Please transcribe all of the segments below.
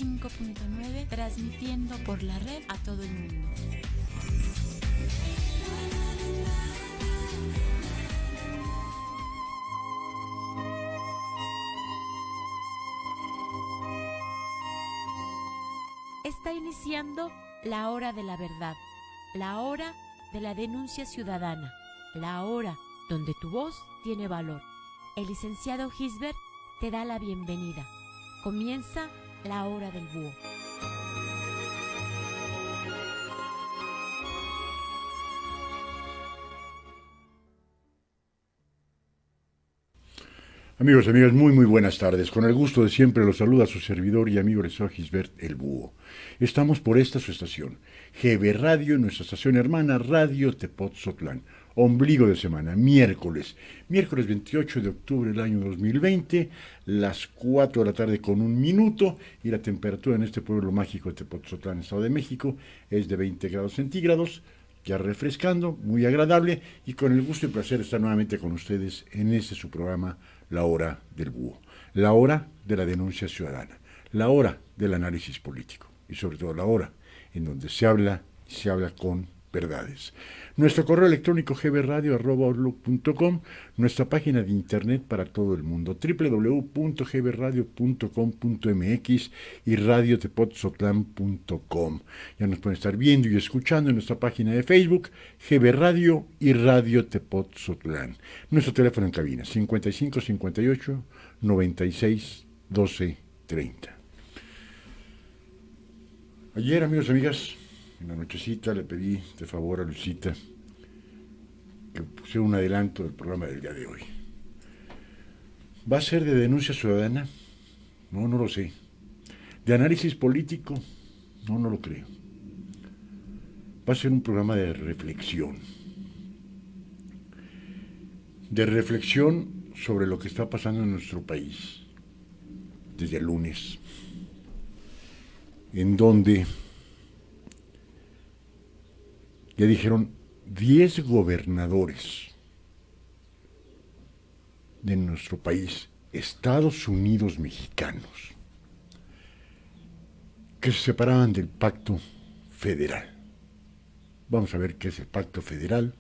95.9, transmitiendo por la red a todo el mundo. Está iniciando la hora de la verdad, la hora de la denuncia ciudadana, la hora donde tu voz tiene valor. El licenciado Gisbert te da la bienvenida. Comienza la hora del búho. Amigos y amigas, muy buenas tardes. Con el gusto de siempre los saluda su servidor y amigo licenciado Gisbert el Búho. Estamos por esta su estación, GB Radio, nuestra estación hermana Radio Tepotzotlán. Ombligo de semana, miércoles 28 de octubre del año 2020, las 4 de la tarde con 1 minuto, y la temperatura en este pueblo mágico de Tepotzotlán, Estado de México, es de 20 grados centígrados, ya refrescando, muy agradable, y con el gusto y placer estar nuevamente con ustedes en este su programa, La Hora del Búho, la hora de la denuncia ciudadana, la hora del análisis político, y sobre todo la hora en donde se habla con verdades. Nuestro correo electrónico gbradio@outlook.com, nuestra página de internet para todo el mundo, www.gbradio.com.mx y radiotepotzotlán.com. Ya nos pueden estar viendo y escuchando en nuestra página de Facebook, GB Radio y Radio Tepotzotlán. Nuestro teléfono en cabina, 55 58 96 12 30. Ayer, amigos y amigas, en la nochecita le pedí de favor a Lucita que pusiera un adelanto del programa del día de hoy. ¿Va a ser de denuncia ciudadana? No lo sé. ¿De análisis político? No lo creo. Va a ser un programa de reflexión. De reflexión sobre lo que está pasando en nuestro país desde el lunes, en donde ya dijeron 10 gobernadores de nuestro país, Estados Unidos mexicanos, que se separaban del pacto federal. Vamos a ver qué es el pacto federal.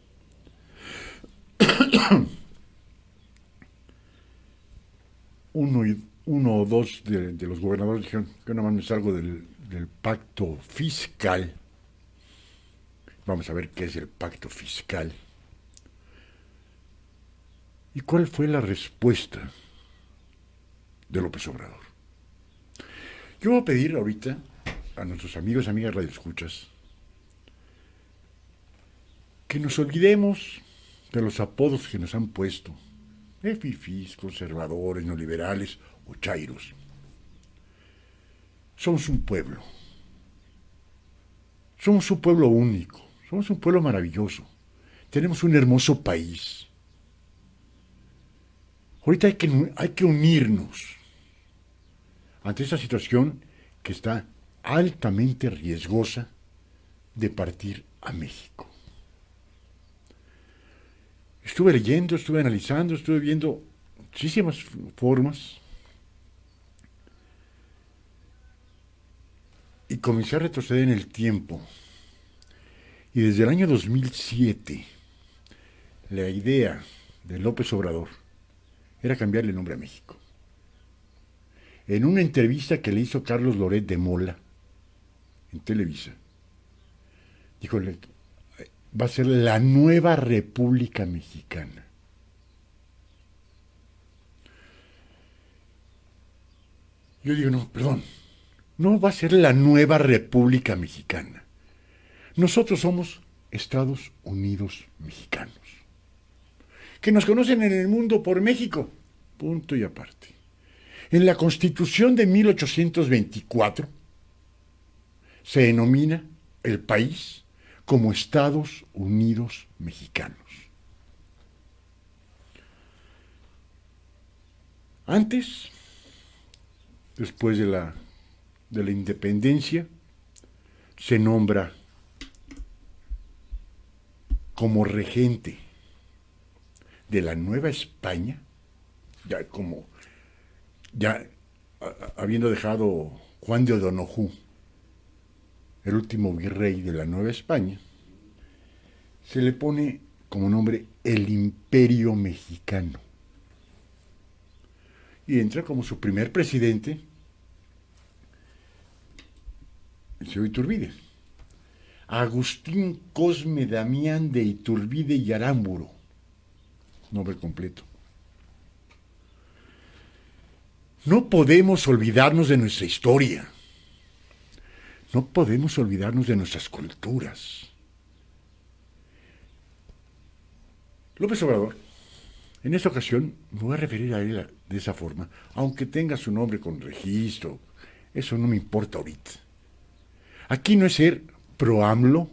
Uno o dos de los gobernadores dijeron que no me salgo del pacto fiscal. Vamos a ver qué es el pacto fiscal. ¿Y cuál fue la respuesta de López Obrador? Yo voy a pedir ahorita a nuestros amigos y amigas radioescuchas que nos olvidemos de los apodos que nos han puesto, fifís, conservadores, neoliberales o chairos. Somos un pueblo. Somos un pueblo único. Somos un pueblo maravilloso. Tenemos un hermoso país. Ahorita hay que unirnos ante esta situación que está altamente riesgosa de partir a México. Estuve leyendo, estuve analizando, estuve viendo muchísimas formas y comencé a retroceder en el tiempo. Y desde el año 2007, la idea de López Obrador era cambiarle el nombre a México. En una entrevista que le hizo Carlos Loret de Mola en Televisa, dijo, va a ser la nueva República Mexicana. Yo digo, no va a ser la nueva República Mexicana. Nosotros somos Estados Unidos mexicanos, que nos conocen en el mundo por México, punto y aparte. En la Constitución de 1824 se denomina el país como Estados Unidos mexicanos. Antes, después de la independencia, se nombra como regente de la Nueva España, ya habiendo dejado Juan de O'Donoghue, el último virrey de la Nueva España, se le pone como nombre el Imperio Mexicano. Y entra como su primer presidente el señor Iturbide. Agustín Cosme Damián de Iturbide y Aramburu, nombre completo. No podemos olvidarnos de nuestra historia. No podemos olvidarnos de nuestras culturas. López Obrador, en esta ocasión me voy a referir a él de esa forma, aunque tenga su nombre con registro, eso no me importa ahorita. Aquí no es ser pro-AMLO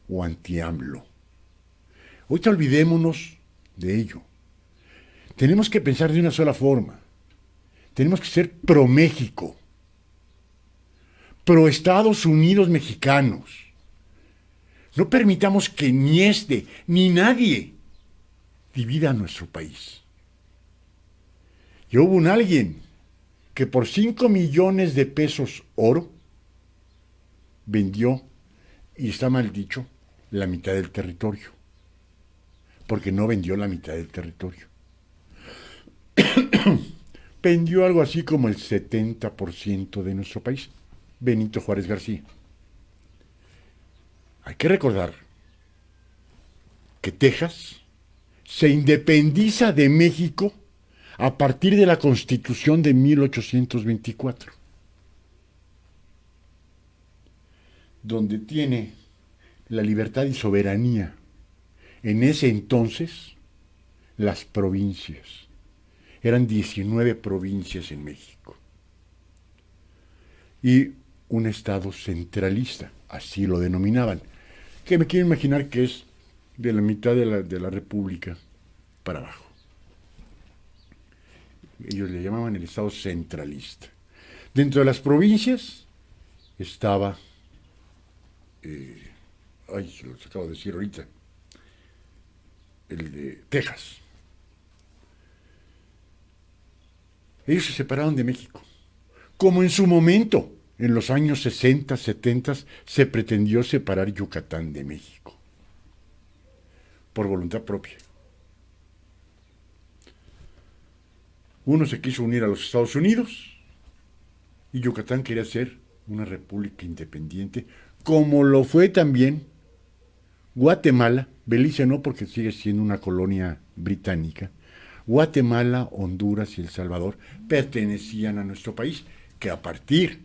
o anti-AMLO. Ahorita olvidémonos de ello. Tenemos que pensar de una sola forma. Tenemos que ser pro-México, pro-Estados Unidos mexicanos. No permitamos que ni este ni nadie divida a nuestro país. Y hubo alguien que por 5 millones de pesos oro vendió, y está mal dicho, la mitad del territorio. Porque no vendió la mitad del territorio. Vendió algo así como el 70% de nuestro país. Benito Juárez García. Hay que recordar que Texas se independiza de México a partir de la Constitución de 1824, donde tiene la libertad y soberanía. En ese entonces, las provincias. Eran 19 provincias en México. Y un estado centralista, así lo denominaban, que me quiero imaginar que es de la mitad de la República para abajo. Ellos le llamaban el estado centralista. Dentro de las provincias estaba, se los acabo de decir ahorita, el de Texas. Ellos se separaron de México, como en su momento, en los años 60, 70, se pretendió separar Yucatán de México, por voluntad propia. Uno se quiso unir a los Estados Unidos y Yucatán quería ser una república independiente, como lo fue también Guatemala. Belice no, porque sigue siendo una colonia británica. Guatemala, Honduras y El Salvador pertenecían a nuestro país, que a partir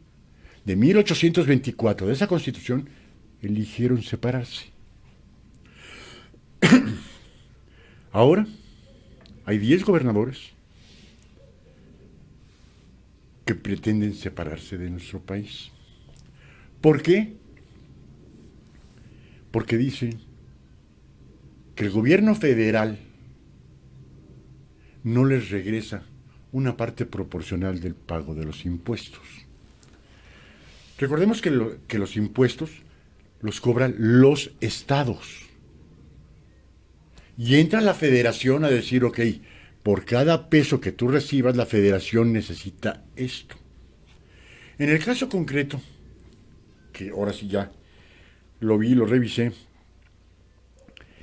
de 1824, de esa constitución, eligieron separarse. Ahora hay 10 gobernadores que pretenden separarse de nuestro país. ¿Por qué? Porque dicen que el gobierno federal no les regresa una parte proporcional del pago de los impuestos. Recordemos que los impuestos los cobran los estados. Y entra la federación a decir, ok, por cada peso que tú recibas, la federación necesita esto. En el caso concreto, que ahora sí ya lo vi, lo revisé,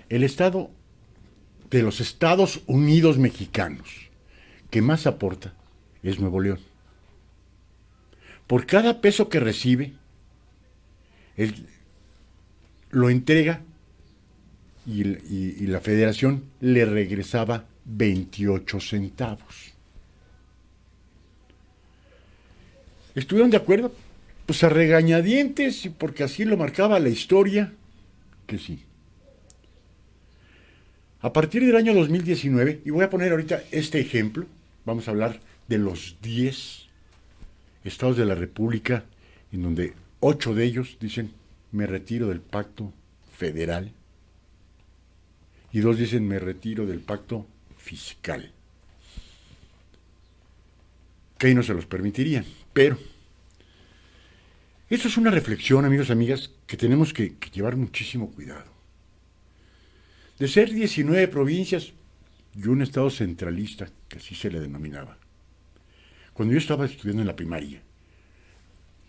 el estado de los Estados Unidos mexicanos que más aporta es Nuevo León. Por cada peso que recibe, él lo entrega y la federación le regresaba 28 centavos. ¿Estuvieron de acuerdo? Pues a regañadientes, porque así lo marcaba la historia, que sí. A partir del año 2019, y voy a poner ahorita este ejemplo, vamos a hablar de los 10 estados de la República, en donde 8 de ellos dicen, me retiro del pacto federal, y 2 dicen, me retiro del pacto fiscal, que ahí no se los permitirían. Pero eso es una reflexión, amigos y amigas, que tenemos que llevar muchísimo cuidado. De ser 19 provincias y un estado centralista, que así se le denominaba. Cuando yo estaba estudiando en la primaria,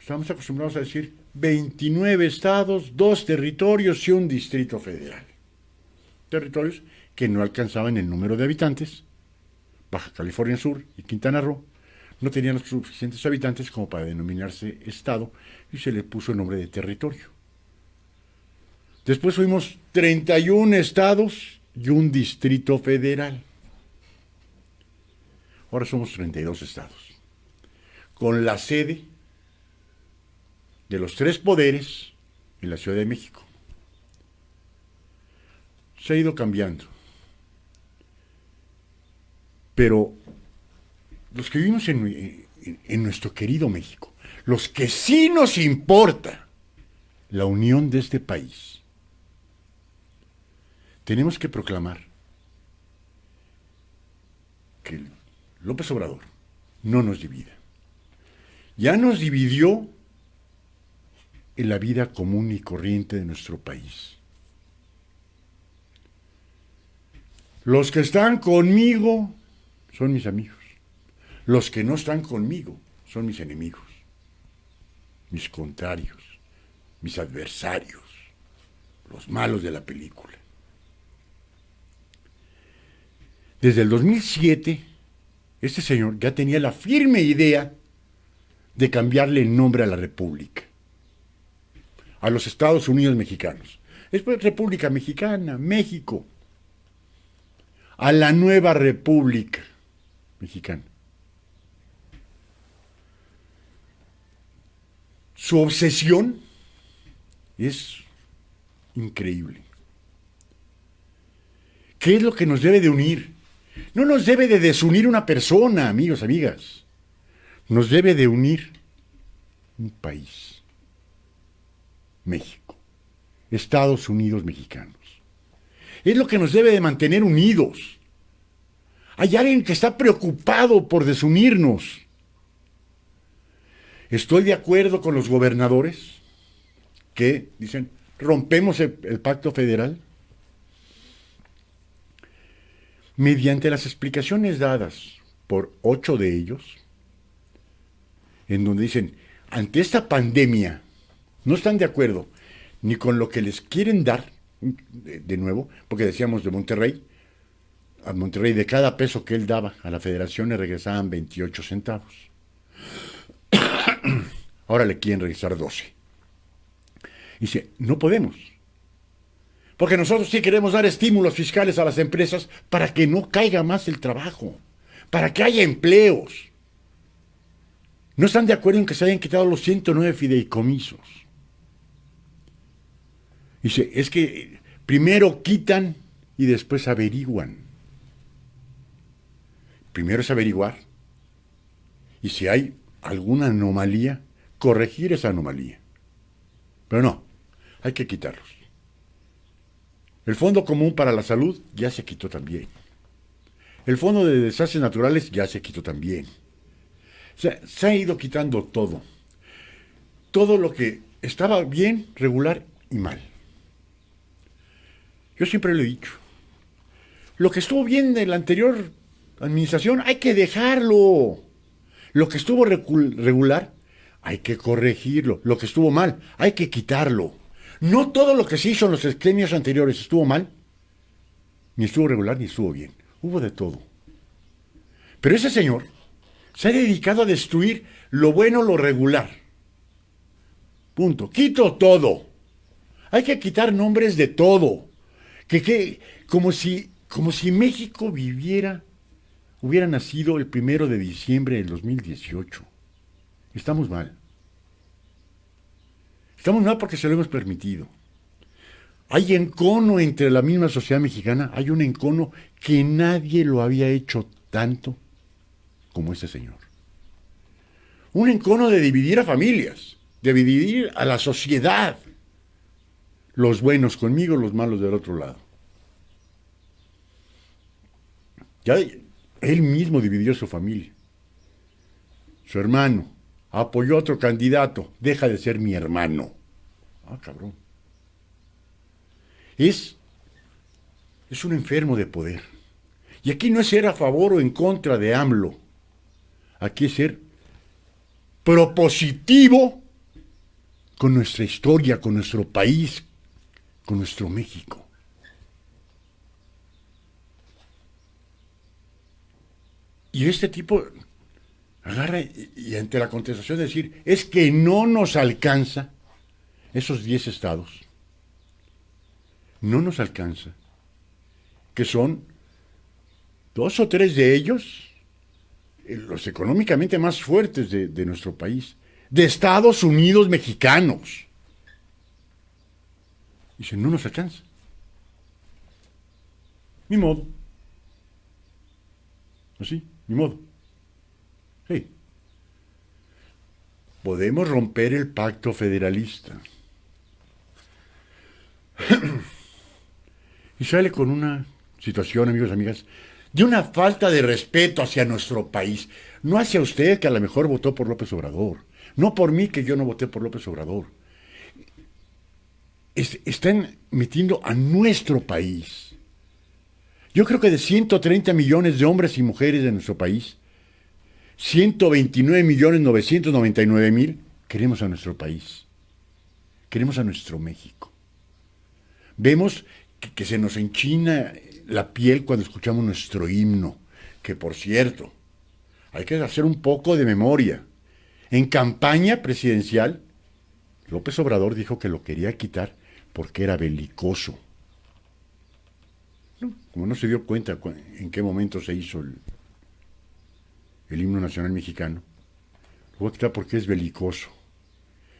Estamos acostumbrados a decir 29 estados, 2 territorios y un distrito federal. Territorios que no alcanzaban el número de habitantes. Baja California Sur y Quintana Roo no tenían los suficientes habitantes como para denominarse estado y se le puso el nombre de territorio. Después fuimos 31 estados y un distrito federal. Ahora somos 32 estados, con la sede de los 3 poderes en la Ciudad de México. Se ha ido cambiando. Pero los que vivimos en nuestro querido México, los que sí nos importa la unión de este país, tenemos que proclamar que López Obrador no nos divida. Ya nos dividió en la vida común y corriente de nuestro país. Los que están conmigo son mis amigos. Los que no están conmigo son mis enemigos, mis contrarios, mis adversarios, los malos de la película. Desde el 2007, este señor ya tenía la firme idea de cambiarle el nombre a la República, a los Estados Unidos mexicanos. Después República Mexicana, México, a la nueva República Mexicana. Su obsesión es increíble. ¿Qué es lo que nos debe de unir? No nos debe de desunir una persona, amigos, amigas. Nos debe de unir un país. México. Estados Unidos mexicanos. Es lo que nos debe de mantener unidos. Hay alguien que está preocupado por desunirnos. Estoy de acuerdo con los gobernadores que dicen, rompemos el pacto federal. Mediante las explicaciones dadas por 8 de ellos, en donde dicen, ante esta pandemia, no están de acuerdo ni con lo que les quieren dar, de nuevo, porque decíamos de Monterrey, a Monterrey de cada peso que él daba a la federación le regresaban 28 centavos. Ahora le quieren regresar 12. Dice, no podemos. Porque nosotros sí queremos dar estímulos fiscales a las empresas para que no caiga más el trabajo, para que haya empleos. No están de acuerdo en que se hayan quitado los 109 fideicomisos. Dice, es que primero quitan y después averiguan. Primero es averiguar. Y si hay alguna anomalía, corregir esa anomalía. Pero no, hay que quitarlos. El Fondo Común para la Salud ya se quitó también. El Fondo de Desastres Naturales ya se quitó también. O sea, se ha ido quitando todo. Todo lo que estaba bien, regular y mal. Yo siempre lo he dicho. Lo que estuvo bien de la anterior administración hay que dejarlo. Lo que estuvo regular hay que corregirlo. Lo que estuvo mal hay que quitarlo. No todo lo que se hizo en los sexenios anteriores estuvo mal, ni estuvo regular, ni estuvo bien. Hubo de todo. Pero ese señor se ha dedicado a destruir lo bueno, lo regular. Punto. Quito todo. Hay que quitar nombres de todo. Como si México hubiera nacido el 1 de diciembre del 2018. Estamos mal. Estamos mal porque se lo hemos permitido. Hay encono entre la misma sociedad mexicana, hay un encono que nadie lo había hecho tanto como este señor. Un encono de dividir a familias, de dividir a la sociedad. Los buenos conmigo, los malos del otro lado. Ya él mismo dividió su familia. Su hermano apoyó a otro candidato, deja de ser mi hermano. Ah, cabrón. Es un enfermo de poder. Y aquí no es ser a favor o en contra de AMLO. Aquí es ser propositivo con nuestra historia, con nuestro país, con nuestro México. Y este tipo agarra y ante la contestación de decir, es que no nos alcanza esos 10 estados. No nos alcanza. Que son 2 o 3 de ellos, los económicamente más fuertes de nuestro país, de Estados Unidos mexicanos. Dice, no nos alcanza. Ni modo. Así, ni modo. Sí. Podemos romper el pacto federalista. Y sale con una situación, amigos y amigas, de una falta de respeto hacia nuestro país. No hacia usted, que a lo mejor votó por López Obrador. No por mí, que yo no voté por López Obrador. Están metiendo a nuestro país. Yo creo que de 130 millones de hombres y mujeres de nuestro país, 129.999.000 queremos a nuestro país. Queremos a nuestro México. Vemos que se nos enchina la piel cuando escuchamos nuestro himno, que por cierto, hay que hacer un poco de memoria. En campaña presidencial, López Obrador dijo que lo quería quitar porque era belicoso. Como no se dio cuenta en qué momento se hizo el himno nacional mexicano, lo voy a quitar porque es belicoso.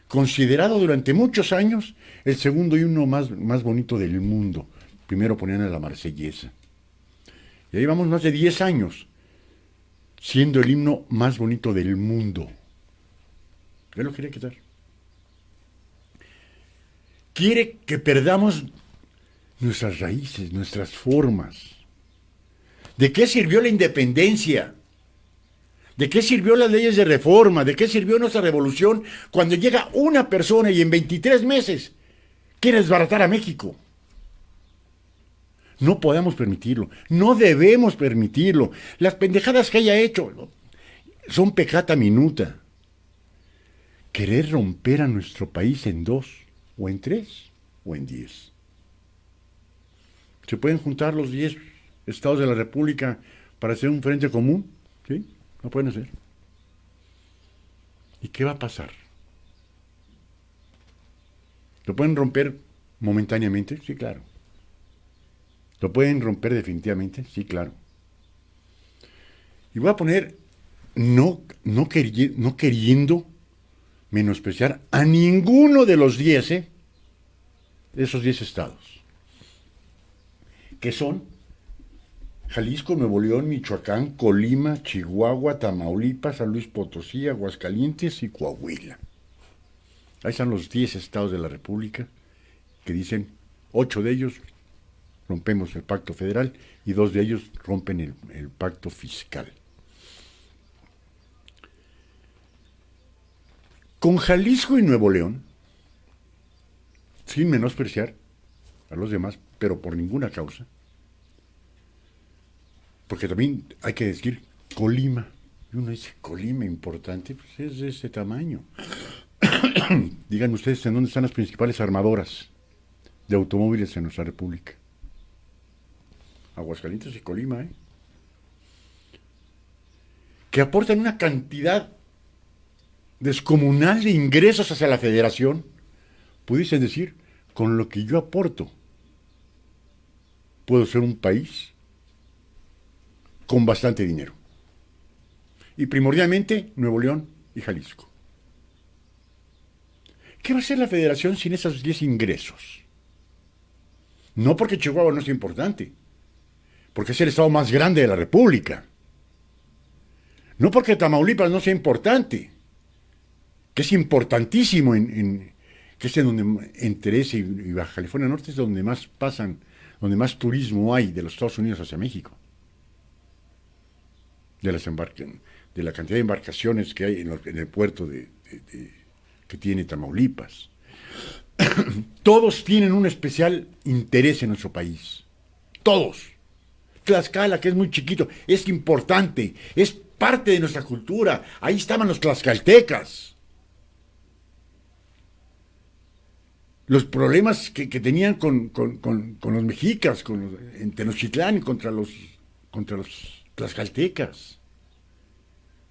Considerado durante muchos años el segundo himno más bonito del mundo. Primero ponían a la Marsellesa. Y ahí vamos más de 10 años siendo el himno más bonito del mundo. Él lo quería quitar. Quiere que perdamos nuestras raíces, nuestras formas. ¿De qué sirvió la independencia? ¿De qué sirvió las leyes de reforma? ¿De qué sirvió nuestra revolución cuando llega una persona y en 23 meses quiere desbaratar a México? No podemos permitirlo. No debemos permitirlo. Las pendejadas que haya hecho son peccata minuta. Querer romper a nuestro país en 2, o en 3, o en 10. ¿Se pueden juntar los 10 estados de la República para hacer un frente común? ¿Sí? No pueden hacer. ¿Y qué va a pasar? ¿Lo pueden romper momentáneamente? Sí, claro. ¿Lo pueden romper definitivamente? Sí, claro. Y voy a poner, no queriendo menospreciar a ninguno de los 10, de esos 10 estados, que son Jalisco, Nuevo León, Michoacán, Colima, Chihuahua, Tamaulipas, San Luis Potosí, Aguascalientes y Coahuila. Ahí están los 10 estados de la República que dicen, 8 de ellos rompemos el pacto federal y 2 de ellos rompen el pacto fiscal. Con Jalisco y Nuevo León, sin menospreciar a los demás, pero por ninguna causa, porque también hay que decir Colima, y uno dice Colima importante, pues es de ese tamaño. Díganme ustedes en dónde están las principales armadoras de automóviles en nuestra república. Aguascalientes y Colima, que aportan una cantidad descomunal de ingresos hacia la federación. Pudiesen decir, con lo que yo aporto, puedo ser un país con bastante dinero. Y primordialmente Nuevo León y Jalisco. ¿Qué va a hacer la federación sin esos 10 ingresos? No porque Chihuahua no sea importante, porque es el estado más grande de la República. No porque Tamaulipas no sea importante, que es importantísimo que es en donde entre ese y Baja California Norte es donde más pasan, donde más turismo hay de los Estados Unidos hacia México. De la cantidad de embarcaciones que hay en el puerto que tiene Tamaulipas. Todos tienen un especial interés en nuestro país. Todos. Tlaxcala, que es muy chiquito, es importante, es parte de nuestra cultura. Ahí estaban los tlaxcaltecas. los problemas que tenían con los mexicas, en Tenochtitlán y contra los tlaxcaltecas.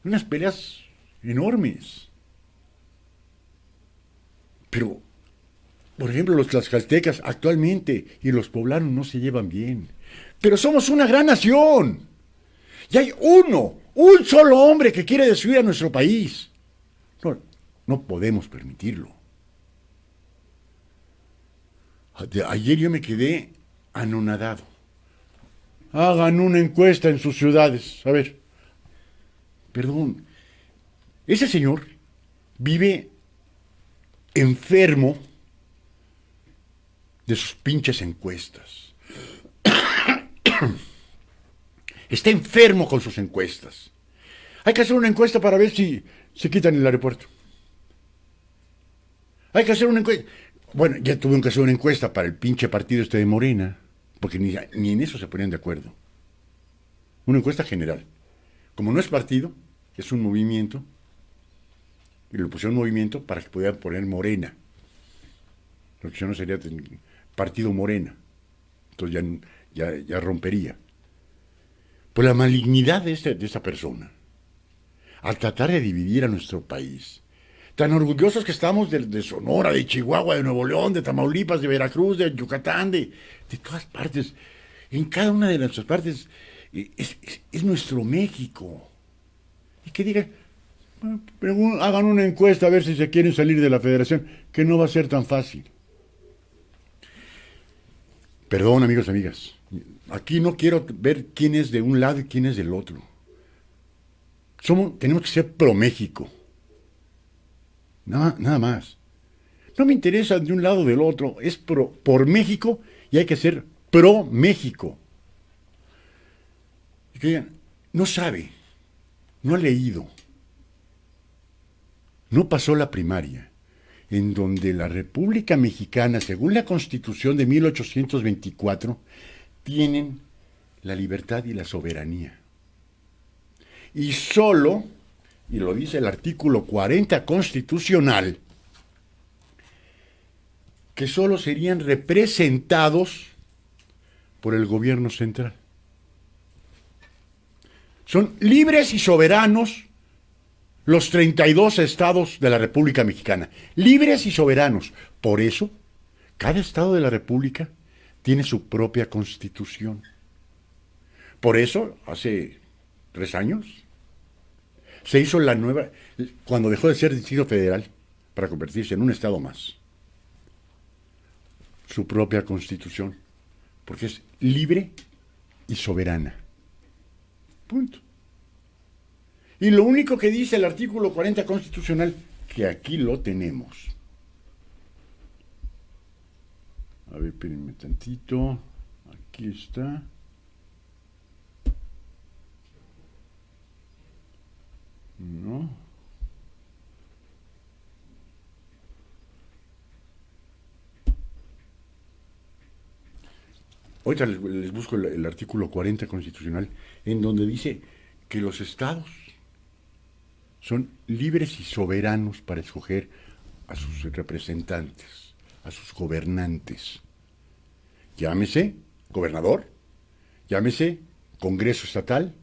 Unas peleas enormes. Pero, por ejemplo, los tlaxcaltecas actualmente y los poblanos no se llevan bien. Pero somos una gran nación. Y hay un solo hombre que quiere destruir a nuestro país. No, no podemos permitirlo. Ayer yo me quedé anonadado. Hagan una encuesta en sus ciudades. A ver, perdón, ese señor vive enfermo de sus pinches encuestas. Está enfermo con sus encuestas. Hay que hacer una encuesta para ver si se quitan el aeropuerto. Hay que hacer una encuesta. Bueno, ya tuvieron que hacer una encuesta para el pinche partido este de Morena, porque ni en eso se ponían de acuerdo. Una encuesta general. Como no es partido, es un movimiento, y le pusieron movimiento para que pudieran poner Morena. Lo que si no sería partido Morena. Entonces ya rompería. Por la malignidad de esta persona, al tratar de dividir a nuestro país. Tan orgullosos que estamos de Sonora, de Chihuahua, de Nuevo León, de Tamaulipas, de Veracruz, de Yucatán, de todas partes. En cada una de nuestras partes es nuestro México. Y que digan, hagan una encuesta a ver si se quieren salir de la federación, que no va a ser tan fácil. Perdón, amigos, amigas. Aquí no quiero ver quién es de un lado y quién es del otro. Tenemos que ser pro México. Nada más. No me interesa de un lado o del otro. Es por México y hay que ser pro México. Y que digan, no sabe, no ha leído, no pasó la primaria, en donde la República Mexicana, según la Constitución de 1824, tienen la libertad y la soberanía. Y solo, y lo dice el artículo 40 constitucional, que solo serían representados por el gobierno central. Son libres y soberanos los 32 estados de la República Mexicana. Libres y soberanos. Por eso, cada estado de la República tiene su propia constitución. Por eso, hace 3 años, se hizo la nueva, cuando dejó de ser Distrito Federal, para convertirse en un estado más, su propia constitución, porque es libre y soberana. Punto. Y lo único que dice el artículo 40 constitucional, que aquí lo tenemos. A ver, espérenme tantito. Aquí está. No. Ahorita les busco el artículo 40 constitucional, en donde dice que los estados son libres y soberanos para escoger a sus representantes, a sus gobernantes. Llámese gobernador, llámese Congreso Estatal,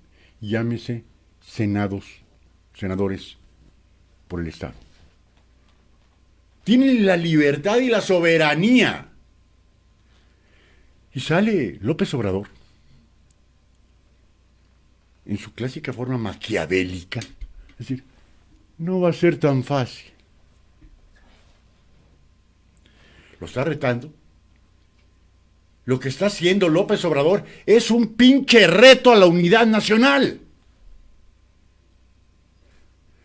llámese senadores por el Estado. Tienen la libertad y la soberanía. Y sale López Obrador, en su clásica forma maquiavélica, es decir, no va a ser tan fácil. Lo está retando. Lo que está haciendo López Obrador es un pinche reto a la unidad nacional.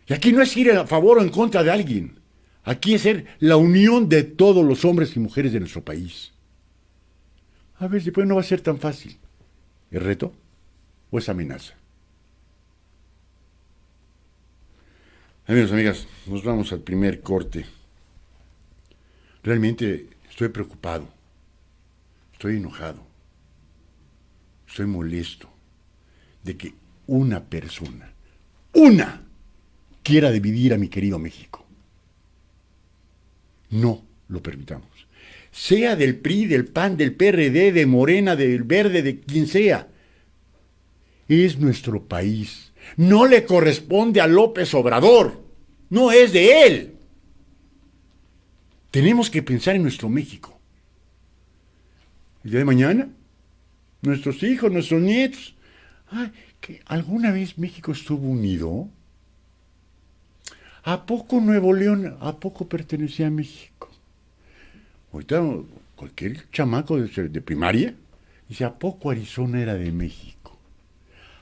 Y aquí no es ir a favor o en contra de alguien. Aquí es ser la unión de todos los hombres y mujeres de nuestro país. A ver si pues no va a ser tan fácil. ¿Es reto o es amenaza? Amigos, amigas, nos vamos al primer corte. Realmente estoy preocupado, estoy enojado, estoy molesto de que una persona, quiera dividir a mi querido México. No lo permitamos. Sea del PRI, del PAN, del PRD, de Morena, del Verde, de quien sea. Es nuestro país. No le corresponde a López Obrador. No es de él. Tenemos que pensar en nuestro México. El día de mañana, nuestros hijos, nuestros nietos. Ay, ¿que alguna vez México estuvo unido? ¿A poco Nuevo León, a poco pertenecía a México? Ahorita cualquier chamaco de primaria dice, ¿a poco Arizona era de México?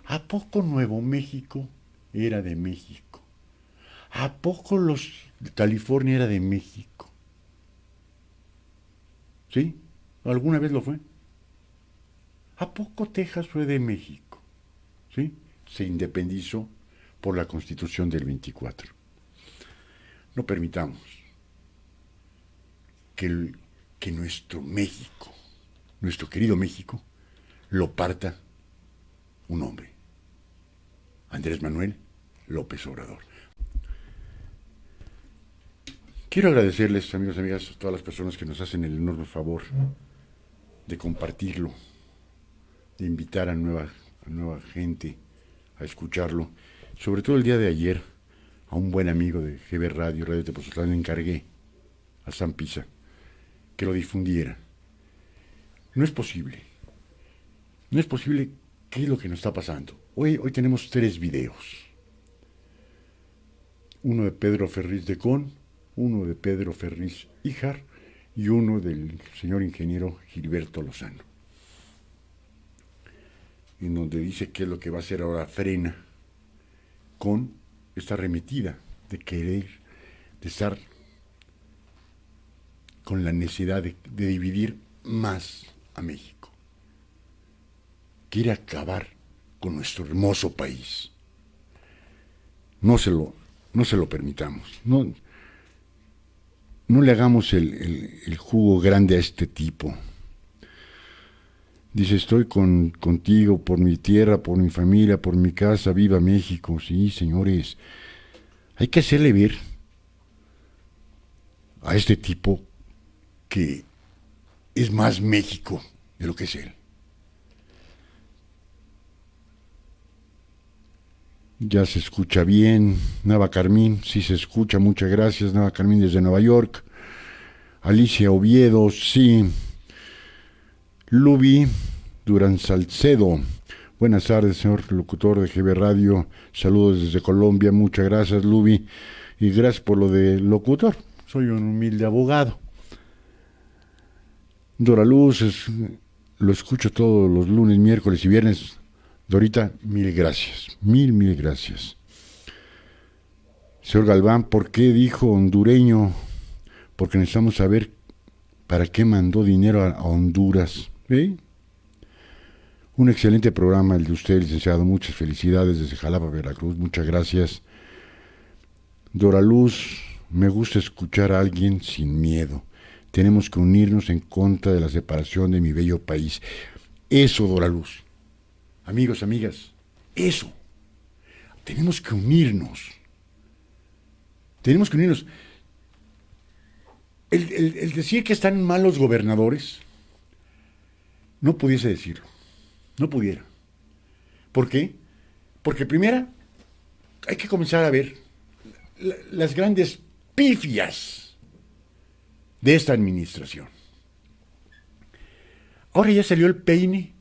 ¿A poco Nuevo México era de México? ¿A poco los de California era de México? ¿Sí? ¿Alguna vez lo fue? ¿A poco Texas fue de México? ¿Sí? Se independizó por la Constitución del 24. No permitamos que nuestro México, nuestro querido México, lo parta un hombre. Andrés Manuel López Obrador. Quiero agradecerles, amigos y amigas, a todas las personas que nos hacen el enorme favor de compartirlo, de invitar a nueva gente a escucarlo. Sobre todo el día de ayer, a un buen amigo de GB Radio, Radio Tepoztlán, le encargué a Sam Pisa que lo difundiera. No es posible. No es posible. ¿Qué es lo que nos está pasando? Hoy tenemos 3 videos. Uno de Pedro Ferriz de Con, uno de Pedro Ferriz Híjar y uno del señor ingeniero Gilberto Lozano, en donde dice qué es lo que va a hacer ahora Frena con esta arremetida de querer, de estar con la necesidad de dividir más a México. Quiere acabar con nuestro hermoso país. No se lo permitamos. No le hagamos el jugo grande a este tipo. Dice, estoy contigo por mi tierra, por mi familia, por mi casa, viva México. Sí, señores, hay que hacerle ver a este tipo que es más México de lo que es él. Ya se escucha bien. Nava Carmín, sí se escucha, muchas gracias. Nava Carmín desde Nueva York. Alicia Oviedo, sí. Lubi Durán Salcedo. Buenas tardes, señor locutor de GB Radio. Saludos desde Colombia. Muchas gracias, Lubi. Y gracias por lo de locutor. Soy un humilde abogado. Dora Luz, lo escucho todos los lunes, miércoles y viernes. Dorita, mil gracias. Mil gracias. Señor Galván, ¿por qué dijo hondureño? Porque necesitamos saber para qué mandó dinero a Honduras. ¿Sí? Un excelente programa el de usted, licenciado. Muchas felicidades desde Jalapa, Veracruz. Muchas gracias. Dora Luz, me gusta escuchar a alguien sin miedo. Tenemos que unirnos en contra de la separación de mi bello país. Eso, Dora Luz. Amigos, amigas, eso. Tenemos que unirnos. Tenemos que unirnos. El decir que están malos gobernadores, no pudiese decirlo. No pudiera. ¿Por qué? Porque primero hay que comenzar a ver las grandes pifias de esta administración. Ahora ya salió el peine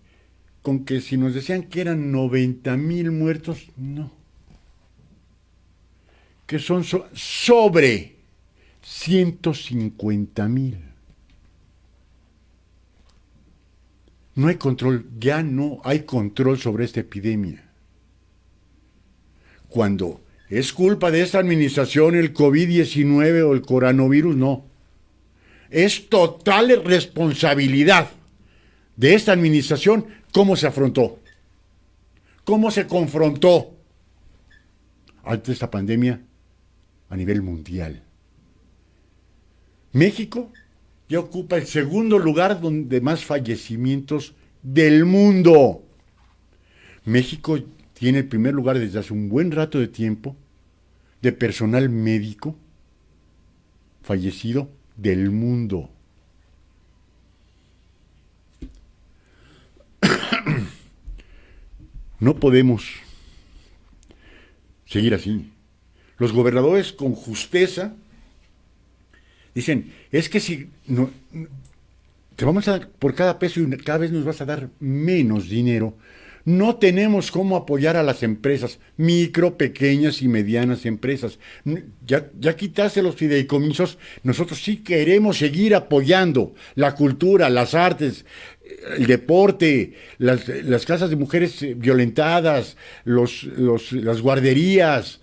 con que si nos decían que eran 90,000 muertos, no. Que son sobre 150,000. No hay control, ya no hay control sobre esta epidemia. Cuando es culpa de esta administración el COVID-19 o el coronavirus, no. Es total responsabilidad de esta administración cómo se afrontó, cómo se confrontó ante esta pandemia a nivel mundial. México ya ocupa el segundo lugar de más fallecimientos del mundo. México tiene el primer lugar desde hace un buen rato de tiempo de personal médico fallecido del mundo. No podemos seguir así. Los gobernadores con justeza dicen, es que si no, te vamos a dar por cada peso y cada vez nos vas a dar menos dinero, no tenemos cómo apoyar a las empresas, micro, pequeñas y medianas empresas. Ya quitaste los fideicomisos, nosotros sí queremos seguir apoyando la cultura, las artes, el deporte, las casas de mujeres violentadas, las guarderías,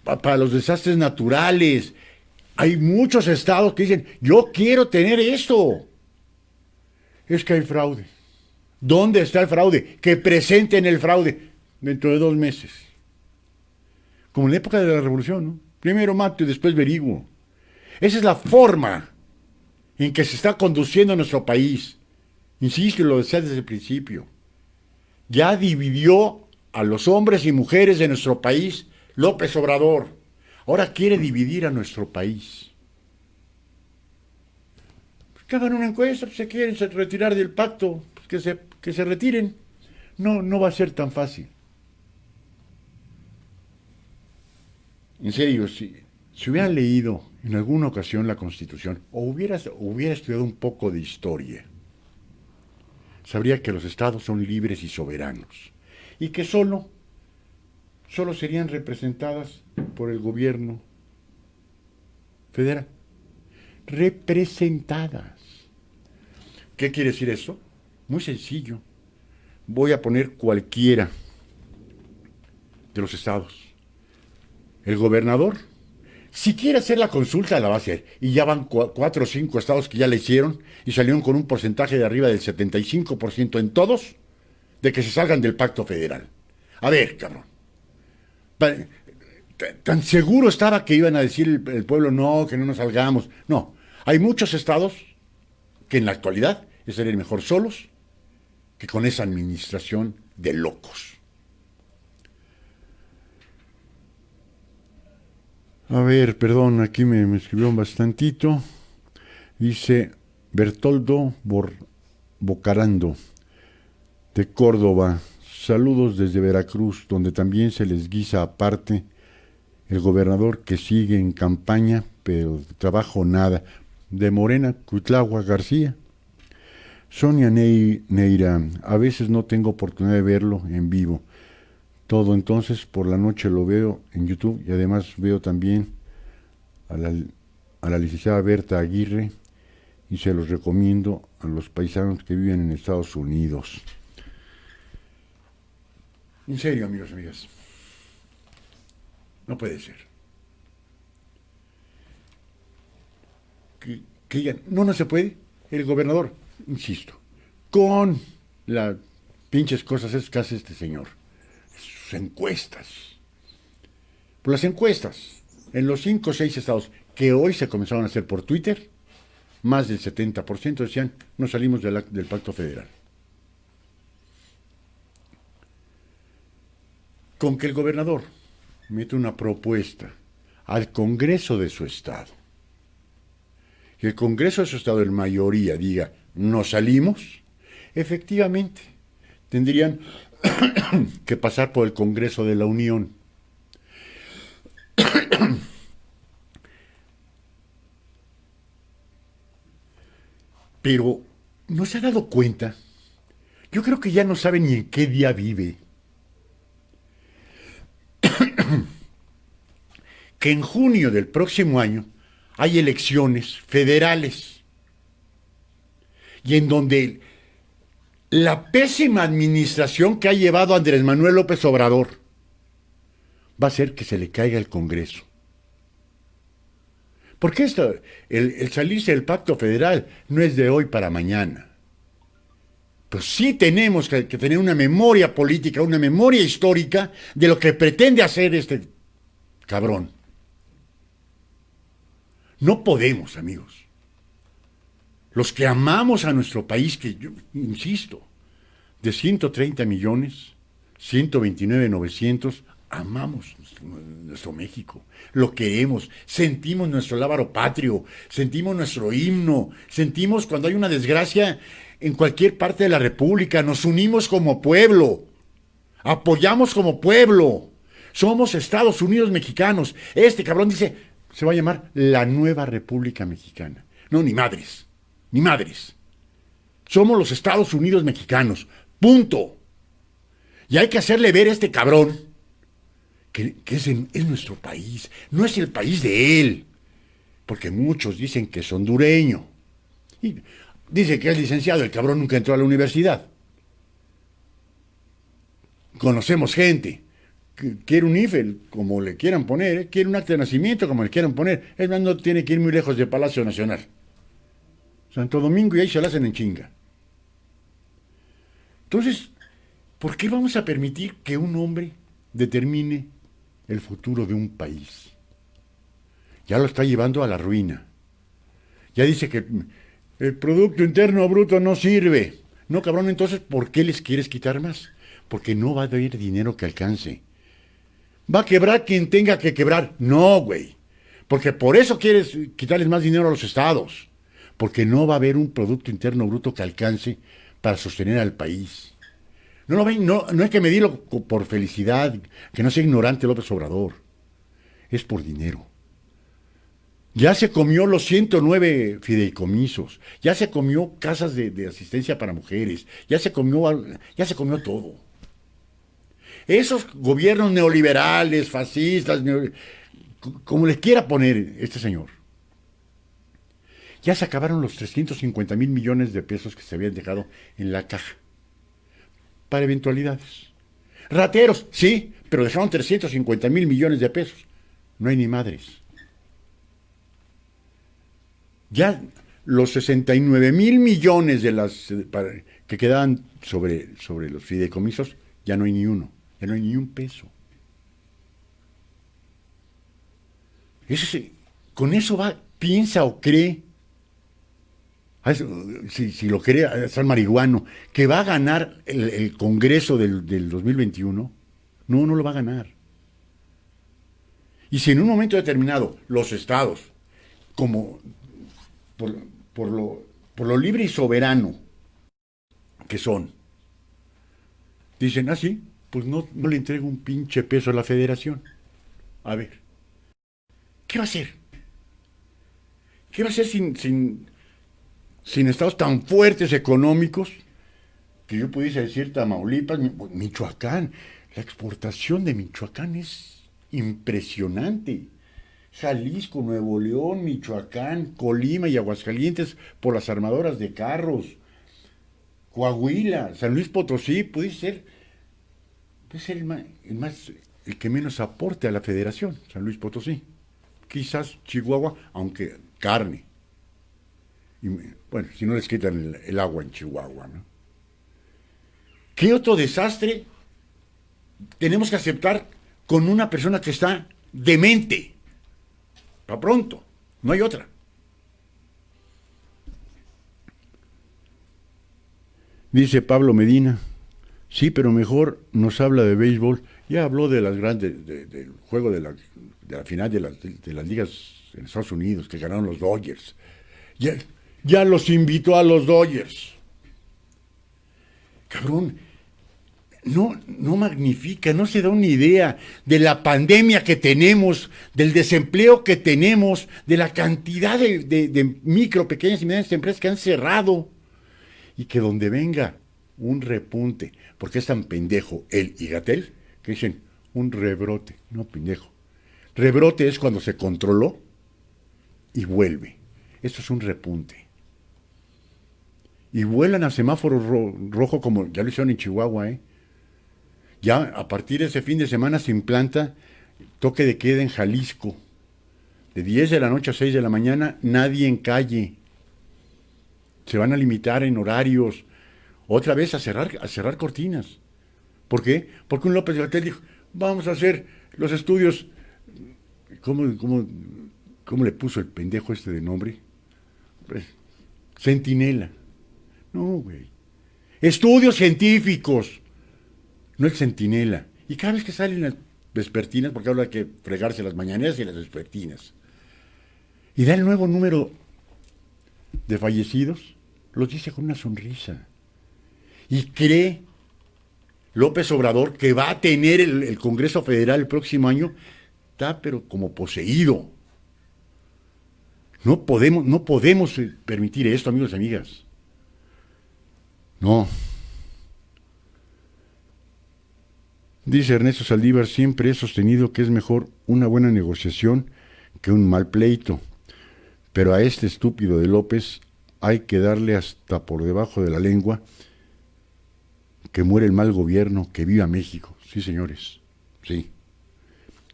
para los desastres naturales. Hay muchos estados que dicen, yo quiero tener esto. Es que hay fraude. ¿Dónde está el fraude? Que presenten el fraude dentro de 2 meses. Como en la época de la revolución, ¿no? Primero mato y después averiguo. Esa es la forma en que se está conduciendo nuestro país. Insisto, y lo decía desde el principio. Ya dividió a los hombres y mujeres de nuestro país López Obrador. Ahora quiere dividir a nuestro país. Pues que hagan una encuesta, pues se quieren retirar del pacto, pues que se retiren. No va a ser tan fácil. En serio, si hubieran leído en alguna ocasión la Constitución, o hubiera estudiado un poco de historia, sabría que los estados son libres y soberanos, y que solo serían representadas por el gobierno federal. Representadas. ¿Qué quiere decir eso? Muy sencillo. Voy a poner cualquiera de los estados. El gobernador, si quiere hacer la consulta, la va a hacer. Y ya van 4 o 5 estados que ya la hicieron y salieron con un porcentaje de arriba del 75% en todos de que se salgan del pacto federal. A ver, cabrón. Tan seguro estaba que iban a decir el pueblo, no, que no nos salgamos. No, hay muchos estados que en la actualidad estarían mejor solos que con esa administración de locos. A ver, perdón, aquí me escribieron bastantito. Dice Bertoldo Bocarando, de Córdoba. Saludos desde Veracruz, donde también se les guisa aparte el gobernador que sigue en campaña, pero de trabajo nada. De Morena, Cuitlagua García. Sonia Neira, a veces no tengo oportunidad de verlo en vivo. Todo entonces por la noche lo veo en YouTube y además veo también a la licenciada Berta Aguirre y se los recomiendo a los paisanos que viven en Estados Unidos. En serio, amigos y amigas, no puede ser. Que digan, no se puede. El gobernador, insisto, con las pinches cosas es que hace este señor. Sus encuestas. Por las encuestas, en los 5 o 6 estados que hoy se comenzaron a hacer por Twitter, más del 70% decían, no salimos del pacto federal. Con que el gobernador mete una propuesta al Congreso de su estado, y el Congreso de su estado en mayoría diga, no salimos, efectivamente tendrían que pasar por el Congreso de la Unión. Pero ¿no se ha dado cuenta? Yo creo que ya no sabe ni en qué día vive. Que en junio del próximo año hay elecciones federales y en donde la pésima administración que ha llevado Andrés Manuel López Obrador va a hacer que se le caiga el Congreso. Porque el salirse del pacto federal no es de hoy para mañana. Pues sí tenemos que tener una memoria política, una memoria histórica de lo que pretende hacer este cabrón. No podemos, amigos. Los que amamos a nuestro país, que yo insisto, de 130 millones, 129,900 amamos nuestro México, lo queremos, sentimos nuestro lábaro patrio, sentimos nuestro himno, sentimos cuando hay una desgracia en cualquier parte de la República, nos unimos como pueblo, apoyamos como pueblo, somos Estados Unidos mexicanos. Este cabrón dice, se va a llamar la nueva República Mexicana. No, ni madres, ni madres. Somos los Estados Unidos mexicanos, punto. Y hay que hacerle ver a este cabrón que es nuestro país, no es el país de él. Porque muchos dicen que es hondureño. Y dice que es licenciado, el cabrón nunca entró a la universidad. Conocemos gente que quiere un IFE, como le quieran poner, quiere un acta de nacimiento, como le quieran poner. Es más, no tiene que ir muy lejos del Palacio Nacional. Santo Domingo, y ahí se la hacen en chinga. Entonces, ¿por qué vamos a permitir que un hombre determine el futuro de un país? Ya lo está llevando a la ruina. Ya dice que el Producto Interno Bruto no sirve. No, cabrón, entonces, ¿por qué les quieres quitar más? Porque no va a haber dinero que alcance. ¿Va a quebrar quien tenga que quebrar? No, güey. Porque por eso quieres quitarles más dinero a los estados. Porque no va a haber un Producto Interno Bruto que alcance para sostener al país. No lo ven, no hay que medirlo por felicidad, que no sea ignorante López Obrador. Es por dinero. Ya se comió los 109 fideicomisos, ya se comió casas de asistencia para mujeres, ya se comió todo. Esos gobiernos neoliberales, fascistas, como les quiera poner este señor, ya se acabaron los 350,000 millones de pesos que se habían dejado en la caja para eventualidades. Rateros, sí, pero dejaron 350,000 millones de pesos. No hay ni madres. Ya los 69,000 millones que quedaban sobre los fideicomisos, ya no hay ni uno, ya no hay ni un peso. Con eso piensa o cree, si lo cree San Marihuano, que va a ganar el Congreso del 2021, no lo va a ganar. Y si en un momento determinado los estados, como por lo libre y soberano que son, dicen, sí, pues no le entrego un pinche peso a la federación. A ver, ¿qué va a hacer? ¿Qué va a hacer sin estados tan fuertes económicos? Que yo pudiese decir Tamaulipas, Michoacán. La exportación de Michoacán es impresionante. Jalisco, Nuevo León, Michoacán, Colima y Aguascalientes por las armadoras de carros. Coahuila, San Luis Potosí, puede ser el que menos aporte a la federación, San Luis Potosí. Quizás Chihuahua, aunque carne. Y, bueno, si no les quitan el agua en Chihuahua, ¿no? ¿Qué otro desastre tenemos que aceptar con una persona que está demente? Para pronto, no hay otra. Dice Pablo Medina, sí, pero mejor nos habla de béisbol. Ya habló de las grandes, del juego de la final de las ligas en Estados Unidos, que ganaron los Dodgers. Ya los invitó a los Dodgers. Cabrón, no magnifica, no se da una idea de la pandemia que tenemos, del desempleo que tenemos, de la cantidad de micro, pequeñas y medianas empresas que han cerrado. Y que donde venga un repunte, porque es tan pendejo él y Gatell, que dicen un rebrote, no pendejo. Rebrote es cuando se controló y vuelve. Esto es un repunte. Y vuelan a semáforo rojo como ya lo hicieron en Chihuahua, ¿eh? Ya a partir de ese fin de semana se implanta toque de queda en Jalisco. De 10 de la noche a 6 de la mañana, nadie en calle. Se van a limitar en horarios. Otra vez a cerrar cortinas. ¿Por qué? Porque un López Gatell dijo, vamos a hacer los estudios. ¿Cómo le puso el pendejo este de nombre? Pues, Centinela. No, güey. Estudios científicos. No el Centinela. Y cada vez que sale en el vespertinas, porque habla que fregarse las mañaneras y las vespertinas. Y da el nuevo número de fallecidos, los dice con una sonrisa. Y cree López Obrador que va a tener el Congreso Federal el próximo año, está pero como poseído. No podemos permitir esto, amigos y amigas. No. Dice Ernesto Saldívar, siempre he sostenido que es mejor una buena negociación que un mal pleito. Pero a este estúpido de López hay que darle hasta por debajo de la lengua que muere el mal gobierno, que viva México. Sí, señores, sí.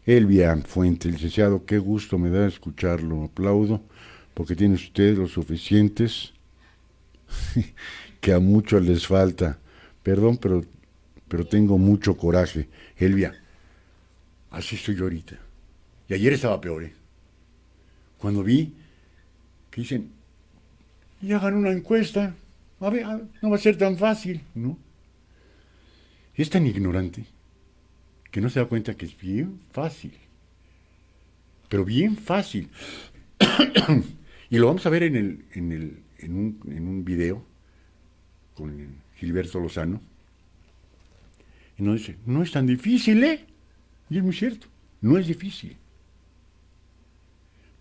Elvia Fuente, licenciado, qué gusto me da escucharlo. Aplaudo porque tiene usted los suficientes que a muchos les falta. Perdón, pero tengo mucho coraje. Elvia, así estoy yo ahorita. Y ayer estaba peor, ¿eh? Cuando vi que dicen, y hagan una encuesta, a ver, no va a ser tan fácil, ¿no? Es tan ignorante que no se da cuenta que es bien fácil. Pero bien fácil. Y lo vamos a ver en un video con Gilberto Lozano. Y nos dice, no es tan difícil, ¿eh? Y es muy cierto, no es difícil.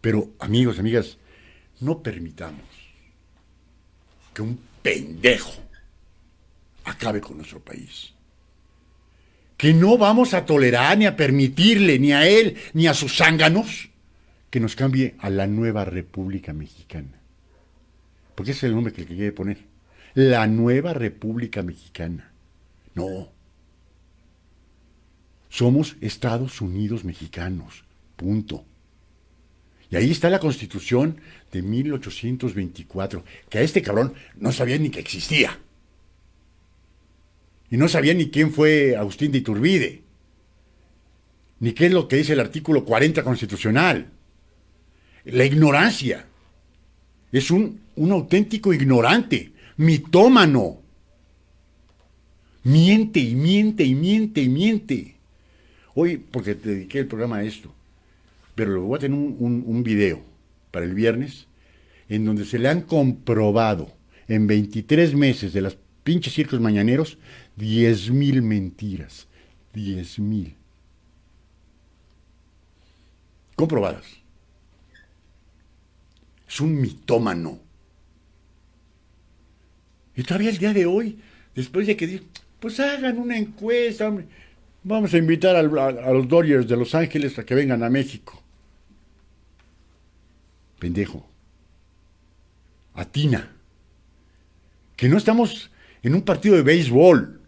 Pero, amigos, amigas, no permitamos que un pendejo acabe con nuestro país. Que no vamos a tolerar ni a permitirle, ni a él, ni a sus zánganos, que nos cambie a la nueva República Mexicana. Porque ese es el nombre que le quiere poner. La nueva República Mexicana. No. Somos Estados Unidos mexicanos. Punto. Y ahí está la Constitución de 1824, que a este cabrón no sabía ni que existía. Y no sabía ni quién fue Agustín de Iturbide, ni qué es lo que dice el artículo 40 constitucional. La ignorancia. Es un auténtico ignorante, mitómano. Miente y miente y miente y miente. Hoy, porque te dediqué el programa a esto, pero luego voy a tener un video para el viernes, en donde se le han comprobado en 23 meses de las pinches circos mañaneros 10,000 mentiras. 10,000. Comprobadas. Es un mitómano. Y todavía el día de hoy, después de que digan, pues hagan una encuesta, hombre. Vamos a invitar a los Dodgers de Los Ángeles a que vengan a México. Pendejo. Atina. Que no estamos en un partido de béisbol.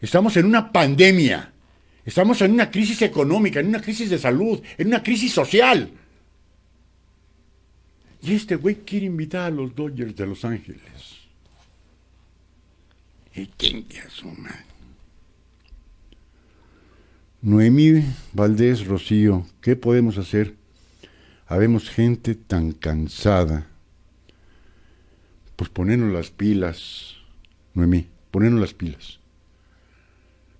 Estamos en una pandemia. Estamos en una crisis económica, en una crisis de salud, en una crisis social. Y este güey quiere invitar a los Dodgers de Los Ángeles. ¿Y quién te asuma? Noemí Valdés Rocío, ¿qué podemos hacer? Habemos gente tan cansada. Pues ponernos las pilas, Noemí, ponernos las pilas.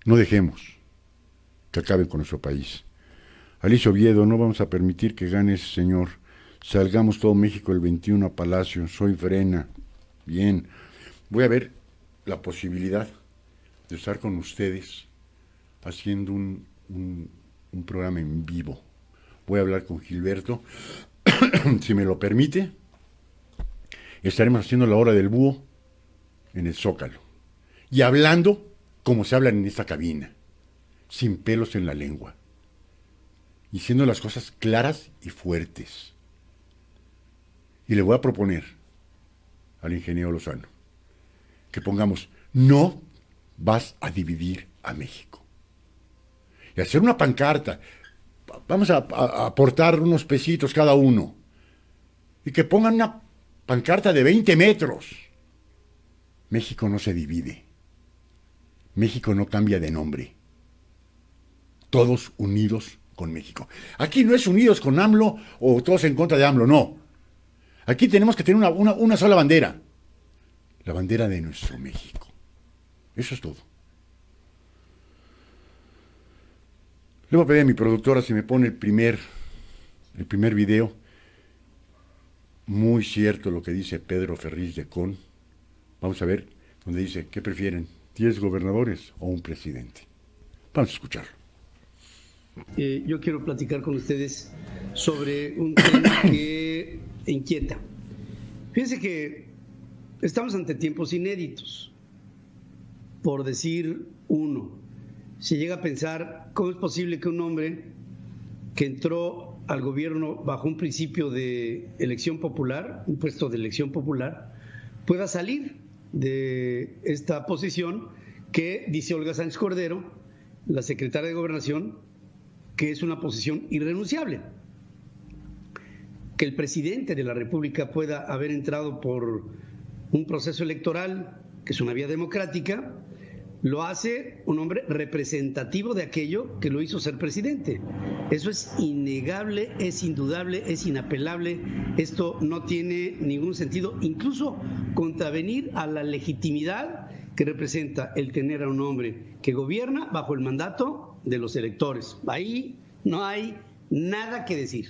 No dejemos que acaben con nuestro país. Alicia Oviedo, no vamos a permitir que gane ese señor. Salgamos todo México el 21 a Palacio. Soy Frena. Bien. Voy a ver la posibilidad de estar con ustedes haciendo un programa en vivo. Voy a hablar con Gilberto. Si me lo permite, estaremos haciendo la hora del búho en el Zócalo. Y hablando como se hablan en esta cabina, sin pelos en la lengua. Diciendo las cosas claras y fuertes. Y le voy a proponer al ingeniero Lozano que pongamos, no vas a dividir a México. Y hacer una pancarta, vamos a aportar unos pesitos cada uno. Y que pongan una pancarta de 20 metros. México no se divide. México no cambia de nombre. Todos unidos con México. Aquí no es unidos con AMLO o todos en contra de AMLO, no. Aquí tenemos que tener una sola bandera. La bandera de nuestro México. Eso es todo. Le voy a pedir a mi productora si me pone el primer video. Muy cierto lo que dice Pedro Ferriz de Con. Vamos a ver, donde dice, ¿qué prefieren? ¿10 gobernadores o un presidente? Vamos a escucharlo. Yo quiero platicar con ustedes sobre un tema que inquieta. Fíjense que estamos ante tiempos inéditos. Por decir uno, se llega a pensar cómo es posible que un hombre que entró al gobierno bajo un principio de elección popular, un puesto de elección popular, pueda salir de esta posición que dice Olga Sánchez Cordero, la secretaria de Gobernación, que es una posición irrenunciable. Que el presidente de la República pueda haber entrado por un proceso electoral, que es una vía democrática, lo hace un hombre representativo de aquello que lo hizo ser presidente. Eso es innegable, es indudable, es inapelable. Esto no tiene ningún sentido, incluso contravenir a la legitimidad que representa el tener a un hombre que gobierna bajo el mandato de los electores. Ahí no hay nada que decir.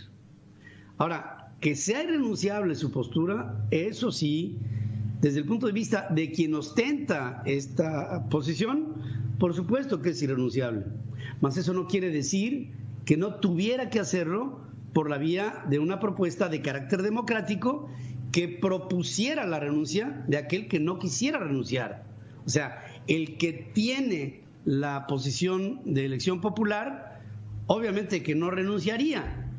Ahora, que sea irrenunciable su postura, eso sí, desde el punto de vista de quien ostenta esta posición, por supuesto que es irrenunciable. Mas eso no quiere decir que no tuviera que hacerlo por la vía de una propuesta de carácter democrático que propusiera la renuncia de aquel que no quisiera renunciar. O sea, el que tiene la posición de elección popular, obviamente que no renunciaría,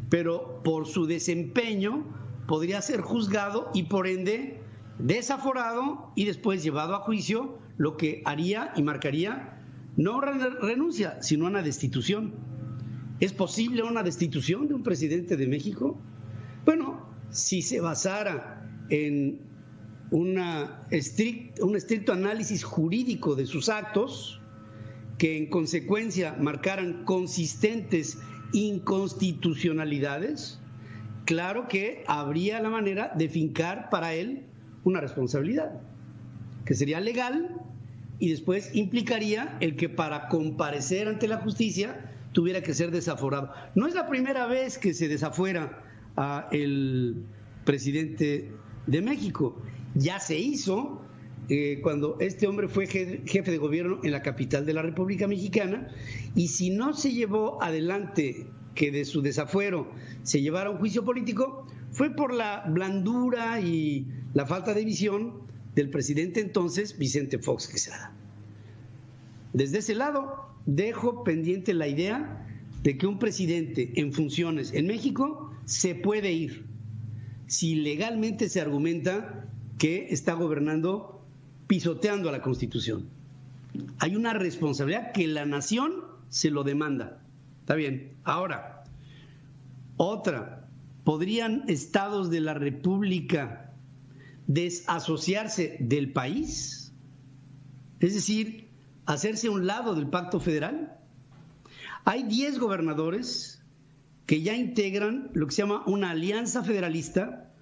pero por su desempeño podría ser juzgado y por ende desaforado y después llevado a juicio, lo que haría y marcaría no renuncia, sino una destitución. ¿Es posible una destitución de un presidente de México? Bueno, si se basara en un estricto análisis jurídico de sus actos, que en consecuencia marcaran consistentes inconstitucionalidades, claro que habría la manera de fincar para él una responsabilidad, que sería legal y después implicaría el que para comparecer ante la justicia tuviera que ser desaforado. No es la primera vez que se desafuera a el presidente de México. Ya se hizo cuando este hombre fue jefe de gobierno en la capital de la República Mexicana, y si no se llevó adelante que de su desafuero se llevara a un juicio político, fue por la blandura y la falta de visión del presidente entonces, Vicente Fox Quesada. Desde ese lado, dejo pendiente la idea de que un presidente en funciones en México se puede ir si legalmente se argumenta que está gobernando pisoteando a la Constitución. Hay una responsabilidad que la nación se lo demanda. Está bien. Ahora, otra, ¿podrían estados de la República desasociarse del país? Es decir, hacerse a un lado del pacto federal. Hay 10 gobernadores que ya integran lo que se llama una alianza federalista,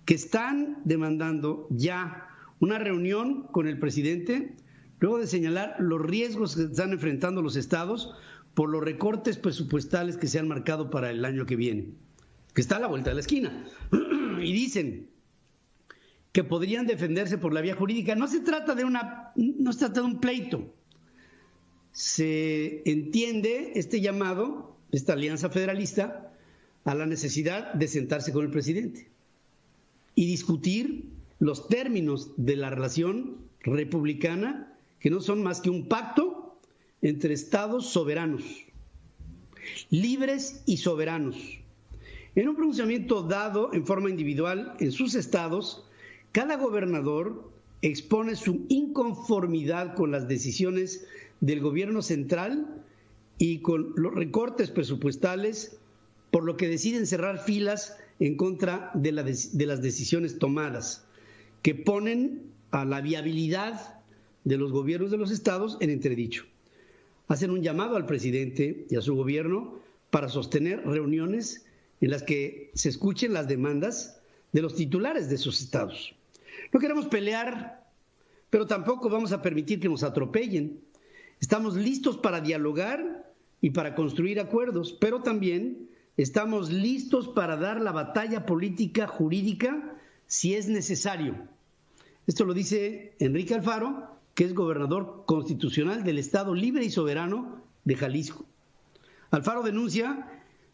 que están demandando ya una reunión con el presidente, luego de señalar los riesgos que están enfrentando los estados por los recortes presupuestales que se han marcado para el año que viene, que está a la vuelta de la esquina. Y dicen que podrían defenderse por la vía jurídica. No se trata de un pleito. Se entiende este llamado, esta alianza federalista, a la necesidad de sentarse con el presidente y discutir los términos de la relación republicana, que no son más que un pacto entre estados soberanos, libres y soberanos. En un pronunciamiento dado en forma individual en sus estados, cada gobernador expone su inconformidad con las decisiones del gobierno central y con los recortes presupuestales, por lo que deciden cerrar filas en contra de las decisiones tomadas, que ponen a la viabilidad de los gobiernos de los estados en entredicho. Hacen un llamado al presidente y a su gobierno para sostener reuniones en las que se escuchen las demandas de los titulares de esos estados. No queremos pelear, pero tampoco vamos a permitir que nos atropellen. Estamos listos para dialogar y para construir acuerdos, pero también estamos listos para dar la batalla política jurídica si es necesario. Esto lo dice Enrique Alfaro, que es gobernador constitucional del Estado Libre y Soberano de Jalisco. Alfaro denuncia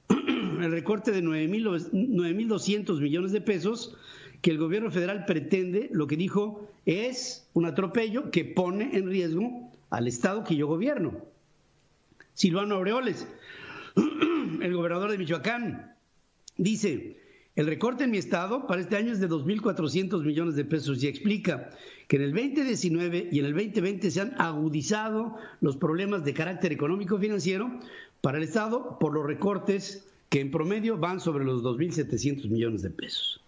el recorte de 9.200 millones de pesos que el gobierno federal pretende, lo que dijo es un atropello que pone en riesgo al Estado que yo gobierno. Silvano Aureoles, el gobernador de Michoacán, dice: el recorte en mi estado para este año es de 2.400 millones de pesos y explica que en el 2019 y en el 2020 se han agudizado los problemas de carácter económico financiero para el estado por los recortes que en promedio van sobre los 2.700 millones de pesos.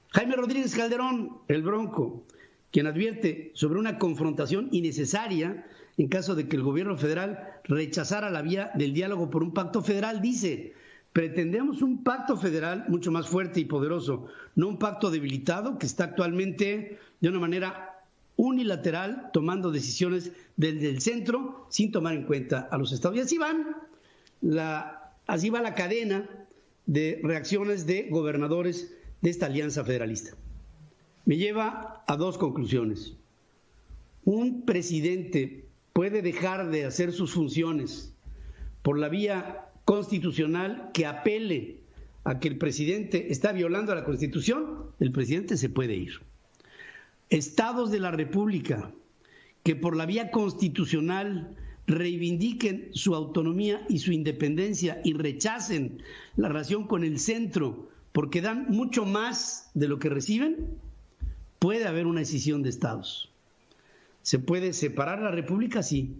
Jaime Rodríguez Calderón, el Bronco, quien advierte sobre una confrontación innecesaria en caso de que el gobierno federal rechazara la vía del diálogo por un pacto federal, dice: pretendemos un pacto federal mucho más fuerte y poderoso, no un pacto debilitado que está actualmente de una manera unilateral tomando decisiones desde el centro sin tomar en cuenta a los estados. Y así va la cadena de reacciones de gobernadores de esta alianza federalista. Me lleva a dos conclusiones. Un presidente puede dejar de hacer sus funciones por la vía constitucional que apele a que el presidente está violando a la Constitución. El presidente se puede ir. Estados de la República que por la vía constitucional reivindiquen su autonomía y su independencia y rechacen la relación con el centro porque dan mucho más de lo que reciben, puede haber una escisión de estados. ¿Se puede separar la República? Sí.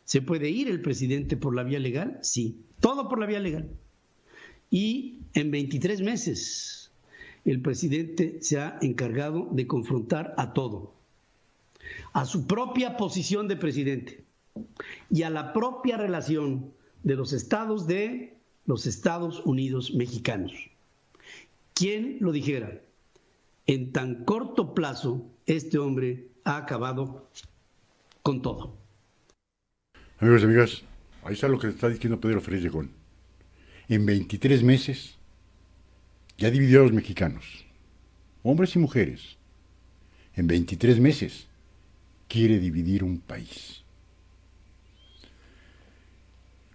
¿Se puede ir el presidente por la vía legal? Sí. Todo por la vía legal. Y en 23 meses el presidente se ha encargado de confrontar a todo, a su propia posición de presidente y a la propia relación de los estados Unidos mexicanos. ¿Quién lo dijera? En tan corto plazo, este hombre ha acabado con todo. Amigos y amigas, ahí está lo que está diciendo Pedro Ferriz Llegón. En 23 meses ya dividió a los mexicanos, hombres y mujeres. En 23 meses quiere dividir un país.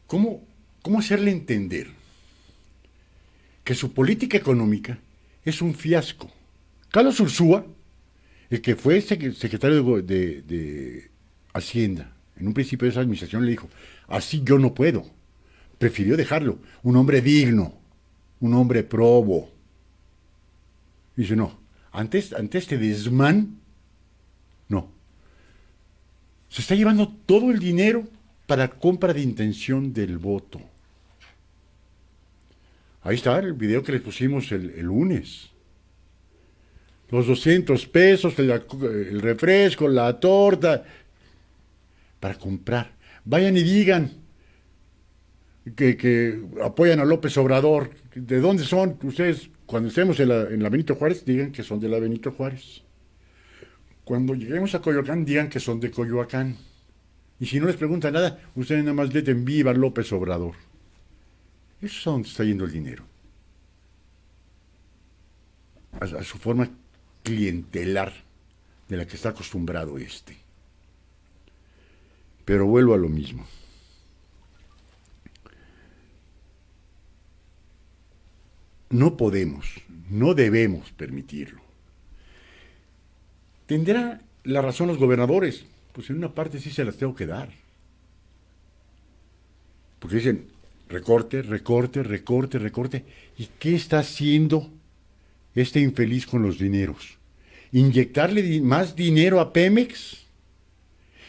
¿Cómo hacerle entender que su política económica es un fiasco? Carlos Ursúa, el que fue secretario de Hacienda, en un principio de esa administración le dijo: así yo no puedo. Prefirió dejarlo. Un hombre digno, un hombre probo. Dice: no, ante este desmán, no. Se está llevando todo el dinero para compra de intención del voto. Ahí está el video que les pusimos el lunes. Los 200 pesos, el refresco, la torta, para comprar. Vayan y digan que apoyan a López Obrador. ¿De dónde son ustedes? Cuando estemos en la Benito Juárez, digan que son de la Benito Juárez. Cuando lleguemos a Coyoacán, digan que son de Coyoacán. Y si no les preguntan nada, ustedes nada más griten: viva López Obrador. Eso es a donde está yendo el dinero. A su forma clientelar de la que está acostumbrado este. Pero vuelvo a lo mismo. No podemos, no debemos permitirlo. ¿Tendrá la razón los gobernadores? Pues en una parte sí se las tengo que dar. Porque dicen: recorte, recorte, recorte, recorte. ¿Y qué está haciendo este infeliz con los dineros? ¿Inyectarle más dinero a Pemex?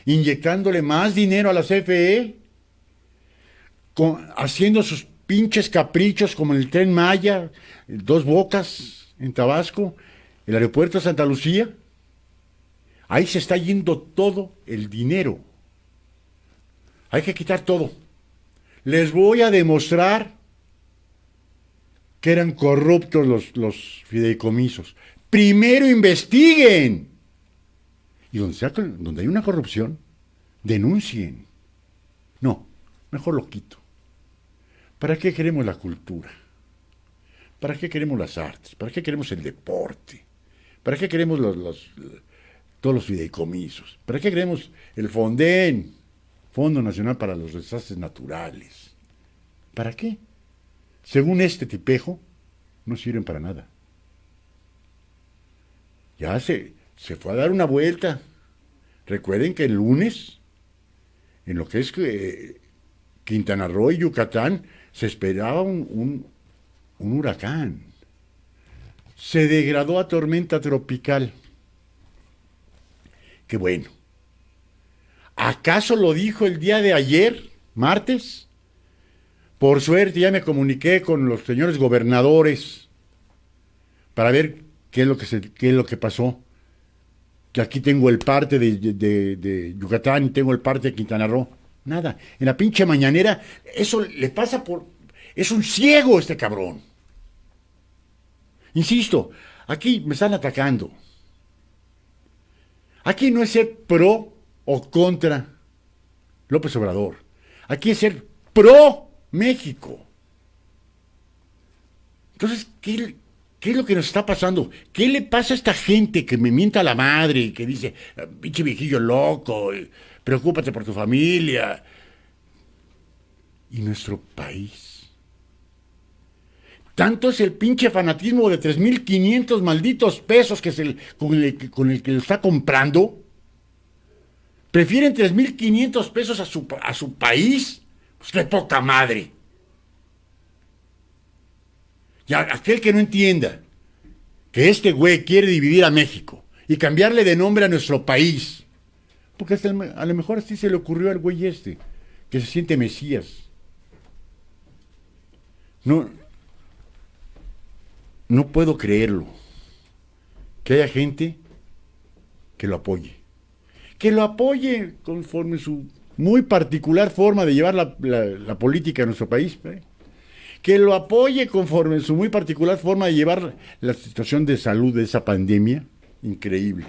¿Inyectándole más dinero a la CFE? ¿Haciendo sus pinches caprichos como en el Tren Maya, Dos Bocas en Tabasco, el aeropuerto de Santa Lucía? Ahí se está yendo todo el dinero. Hay que quitar todo. Les voy a demostrar que eran corruptos los fideicomisos. Primero investiguen. Y donde hay una corrupción, denuncien. No, Mejor lo quito. ¿Para qué queremos la cultura? ¿Para qué queremos las artes? ¿Para qué queremos el deporte? ¿Para qué queremos todos los fideicomisos? ¿Para qué queremos el FONDEN, Fondo Nacional para los Desastres Naturales? ¿Para qué? Según este tipejo, no sirven para nada. Ya se fue a dar una vuelta. Recuerden que el lunes, en lo que es Quintana Roo y Yucatán, se esperaba un huracán. Se degradó a tormenta tropical. Qué bueno. ¿Acaso lo dijo el día de ayer, martes? Por suerte ya me comuniqué con los señores gobernadores para ver qué es lo que pasó. Que aquí tengo el parte de Yucatán y tengo el parte de Quintana Roo. Nada. En la pinche mañanera, eso le pasa por... Es un ciego este cabrón. Insisto, aquí me están atacando. Aquí no es ser pro o contra López Obrador. Aquí es ser pro México. Entonces, ¿qué es lo que nos está pasando? ¿Qué le pasa a esta gente que me mienta a la madre y que dice, pinche viejillo loco, preocúpate por tu familia? ¿Y nuestro país? Tanto es el pinche fanatismo de 3,500 malditos pesos que es con el que lo está comprando. ¿Prefieren 3,500 pesos a su país? Pues qué poca madre. Ya, aquel que no entienda que este güey quiere dividir a México y cambiarle de nombre a nuestro país, porque a lo mejor así se le ocurrió al güey este, que se siente Mesías. No puedo creerlo. Que haya gente que lo apoye. Que lo apoye conforme su muy particular forma de llevar la política en nuestro país. Que lo apoye conforme su muy particular forma de llevar la situación de salud de esa pandemia. Increíble.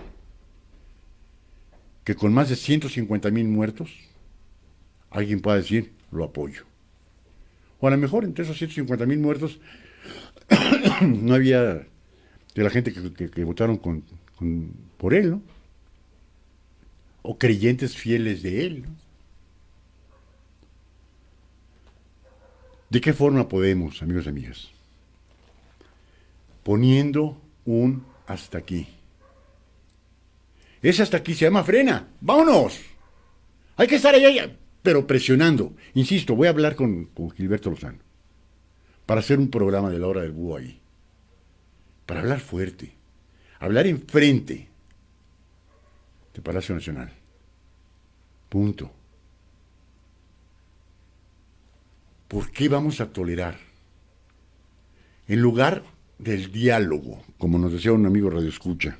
Que con más de 150,000 muertos, alguien pueda decir, lo apoyo. O a lo mejor entre esos 150,000 muertos no había de la gente que votaron por él, ¿no? O creyentes fieles de él, ¿no? ¿De qué forma podemos, amigos y amigas? Poniendo un hasta aquí. Ese hasta aquí se llama frena. ¡Vámonos! Hay que estar allá, pero presionando. Insisto, voy a hablar con Gilberto Lozano para hacer un programa de la hora del búho ahí. Para hablar fuerte. Hablar enfrente de Palacio Nacional. Punto. ¿Por qué vamos a tolerar? En lugar del diálogo, como nos decía un amigo Radio Escucha,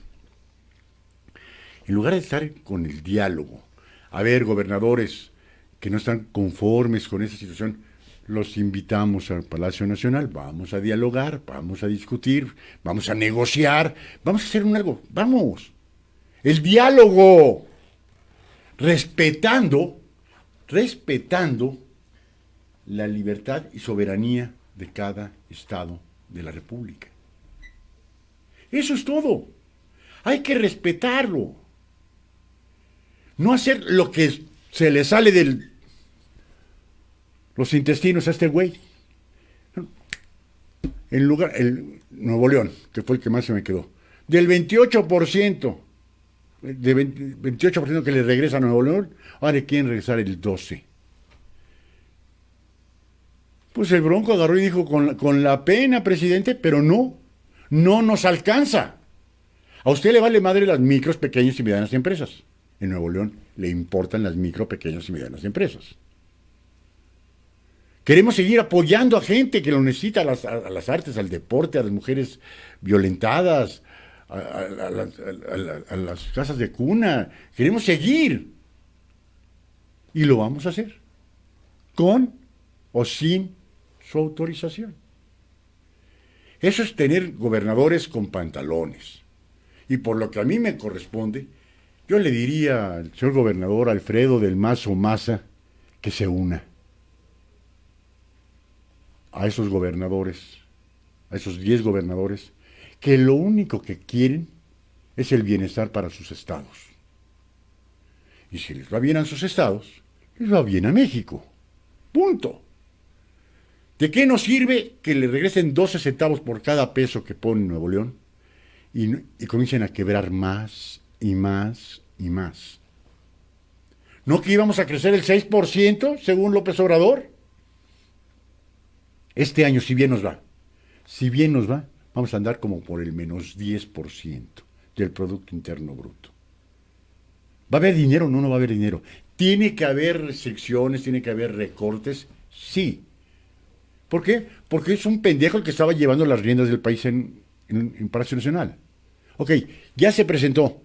en lugar de estar con el diálogo, a ver, gobernadores que no están conformes con esa situación, los invitamos al Palacio Nacional, vamos a dialogar, vamos a discutir, vamos a negociar, vamos a hacer algo, vamos. El diálogo, respetando la libertad y soberanía de cada estado de la República. Eso es todo. Hay que respetarlo. No hacer lo que se le sale de los intestinos a este güey. El Nuevo León, que fue el que más se me quedó, del 28%, de 28% que le regresa a Nuevo León, ahora quieren regresar el 12%. Pues el Bronco agarró y dijo, con la pena, presidente, pero no nos alcanza. A usted le vale madre las micros, pequeñas y medianas empresas. En Nuevo León le importan las micro, pequeñas y medianas empresas. Queremos seguir apoyando a gente que lo necesita, a las artes, al deporte, a las mujeres violentadas, a las casas de cuna. Queremos seguir. Y lo vamos a hacer. Con o sin su autorización. Eso es tener gobernadores con pantalones. Y por lo que a mí me corresponde, yo le diría al señor gobernador Alfredo del Mazo Maza que se una. a esos gobernadores, a esos 10 gobernadores, que lo único que quieren es el bienestar para sus estados. Y si les va bien a sus estados, les va bien a México. Punto. ¿De qué nos sirve que le regresen 12 centavos por cada peso que pone Nuevo León y comiencen a quebrar más y más y más? ¿No que íbamos a crecer el 6% según López Obrador? Este año, si bien nos va, vamos a andar como por el menos 10% del Producto Interno Bruto. ¿Va a haber dinero? No, no va a haber dinero. ¿Tiene que haber restricciones? ¿Tiene que haber recortes? Sí. ¿Por qué? Porque es un pendejo el que estaba llevando las riendas del país en Palacio Nacional. Ok, ya se presentó.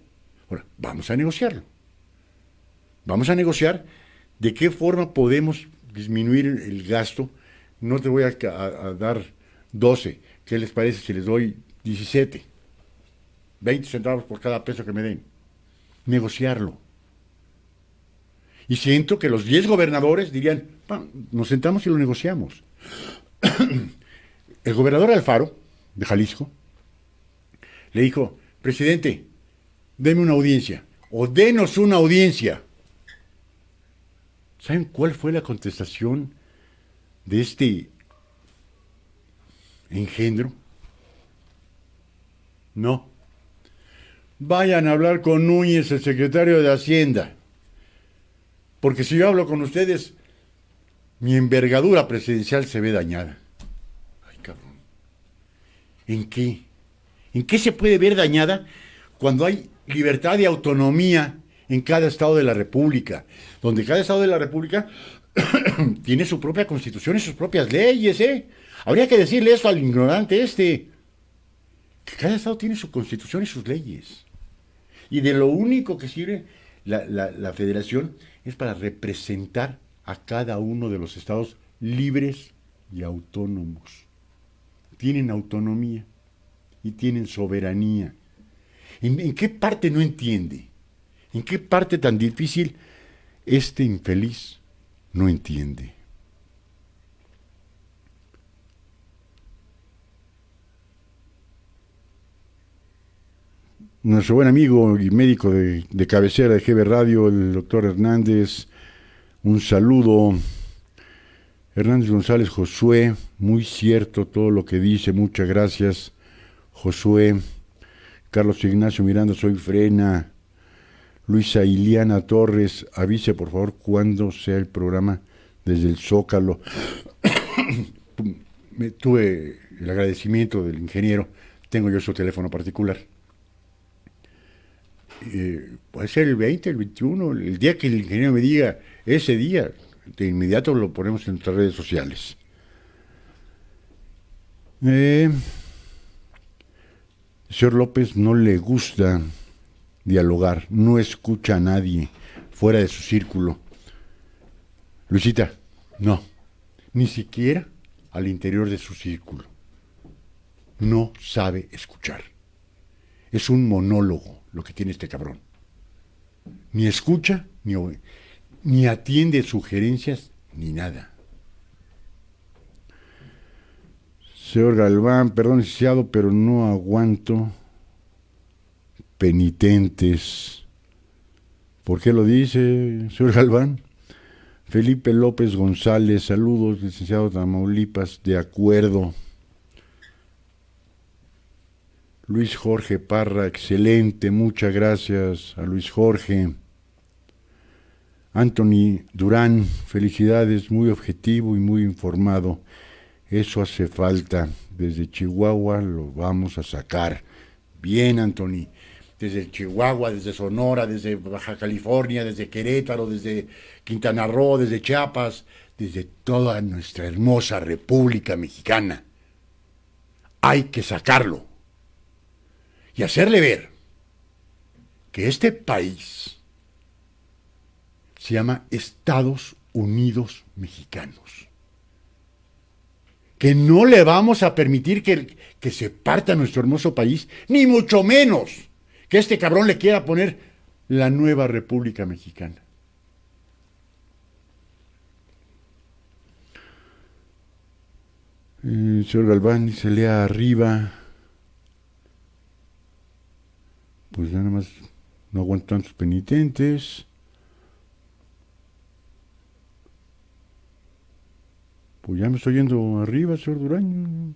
Ahora, vamos a negociarlo. Vamos a negociar de qué forma podemos disminuir el gasto. No te voy a dar 12. ¿Qué les parece si les doy 17? 20 centavos por cada peso que me den. Negociarlo. Y siento que los 10 gobernadores dirían, nos sentamos y lo negociamos. El gobernador Alfaro, de Jalisco, le dijo, presidente, deme una audiencia, o denos una audiencia. ¿Saben cuál fue la contestación de este engendro? No. Vayan a hablar con Núñez, el secretario de Hacienda. Porque si yo hablo con ustedes, mi envergadura presidencial se ve dañada. Ay, cabrón. ¿En qué? ¿En qué se puede ver dañada cuando hay libertad y autonomía en cada estado de la República? Donde cada estado de la República tiene su propia constitución y sus propias leyes, ¿eh? Habría que decirle eso al ignorante este. Que cada estado tiene su constitución y sus leyes. Y de lo único que sirve la federación es para representar a cada uno de los estados libres y autónomos. Tienen autonomía y tienen soberanía. ¿En qué parte no entiende? ¿En qué parte tan difícil este infeliz no entiende? Nuestro buen amigo y médico de cabecera de GB Radio, el doctor Hernández, un saludo. Hernández González Josué, muy cierto todo lo que dice, muchas gracias, Josué. Carlos Ignacio Miranda, soy Frena. Luisa Iliana Torres, avise por favor cuándo sea el programa desde el Zócalo. Tuve el agradecimiento del ingeniero, tengo yo su teléfono particular. Puede ser el 20, el 21, el día que el ingeniero me diga, ese día, de inmediato lo ponemos en nuestras redes sociales. Señor López no le gusta dialogar, no escucha a nadie fuera de su círculo. Luisita, no, ni siquiera al interior de su círculo. No sabe escuchar. Es un monólogo lo que tiene este cabrón. Ni escucha, ni atiende sugerencias, ni nada. Señor Galván, perdón, licenciado, pero no aguanto penitentes. ¿Por qué lo dice, señor Galván? Felipe López González, saludos, licenciado Tamaulipas, de acuerdo. Luis Jorge Parra, excelente, muchas gracias a Luis Jorge. Anthony Durán, felicidades, muy objetivo y muy informado. Eso hace falta. Desde Chihuahua lo vamos a sacar. Bien, Anthony. Desde Chihuahua, desde Sonora, desde Baja California, desde Querétaro, desde Quintana Roo, desde Chiapas, desde toda nuestra hermosa República Mexicana. Hay que sacarlo. Y hacerle ver que este país se llama Estados Unidos Mexicanos. Que no le vamos a permitir que se parta nuestro hermoso país, ni mucho menos que este cabrón le quiera poner la nueva República Mexicana. Señor Galván dice, lea arriba. Pues ya nada más no aguanto tantos penitentes. Pues ya me estoy yendo arriba, señor Durán.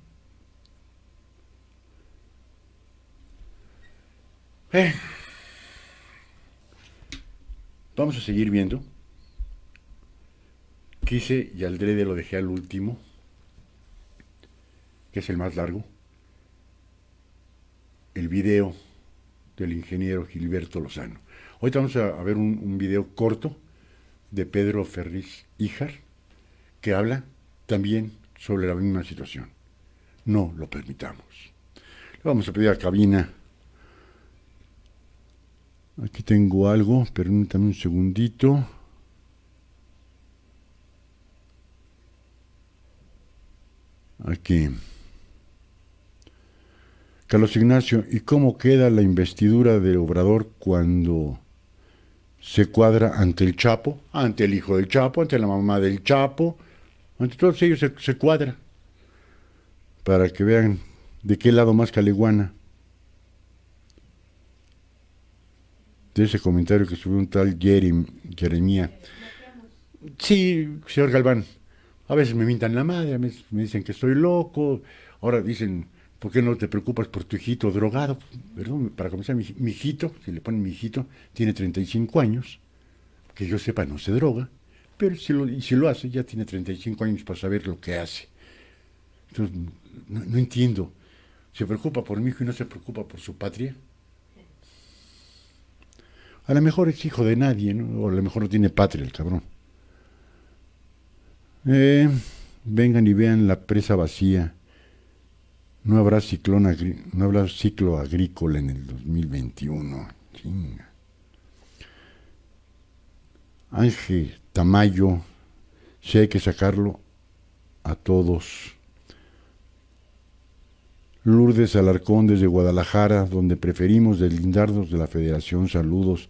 Vamos a seguir viendo. Quise y Aldrede lo dejé al último, que es el más largo. El video del ingeniero Gilberto Lozano. Ahorita vamos a ver un video corto de Pedro Ferriz Híjar, que habla también sobre la misma situación. No lo permitamos. Le vamos a pedir a cabina. Aquí tengo algo, permítame un segundito. Aquí. Carlos Ignacio, ¿y cómo queda la investidura de Obrador cuando se cuadra ante el Chapo, ante el hijo del Chapo, ante la mamá del Chapo, ante todos ellos se cuadra? Para que vean de qué lado más caliguana. De ese comentario que subió un tal Jeremía. Sí, señor Galván, a veces me mintan la madre, a veces me dicen que estoy loco, ahora dicen, ¿por qué no te preocupas por tu hijito drogado? Perdón, para comenzar, mi hijito, si le ponen mi hijito, tiene 35 años, que yo sepa no se droga, pero si lo hace, ya tiene 35 años para saber lo que hace. Entonces, no entiendo, ¿se preocupa por mi hijo y no se preocupa por su patria? A lo mejor es hijo de nadie, ¿no? O a lo mejor no tiene patria el cabrón. Vengan y vean la presa vacía. No habrá ciclo agrícola en el 2021. Chinga. Ángel Tamayo, si hay que sacarlo a todos. Lourdes Alarcón desde Guadalajara, donde preferimos deslindarnos de la Federación. Saludos.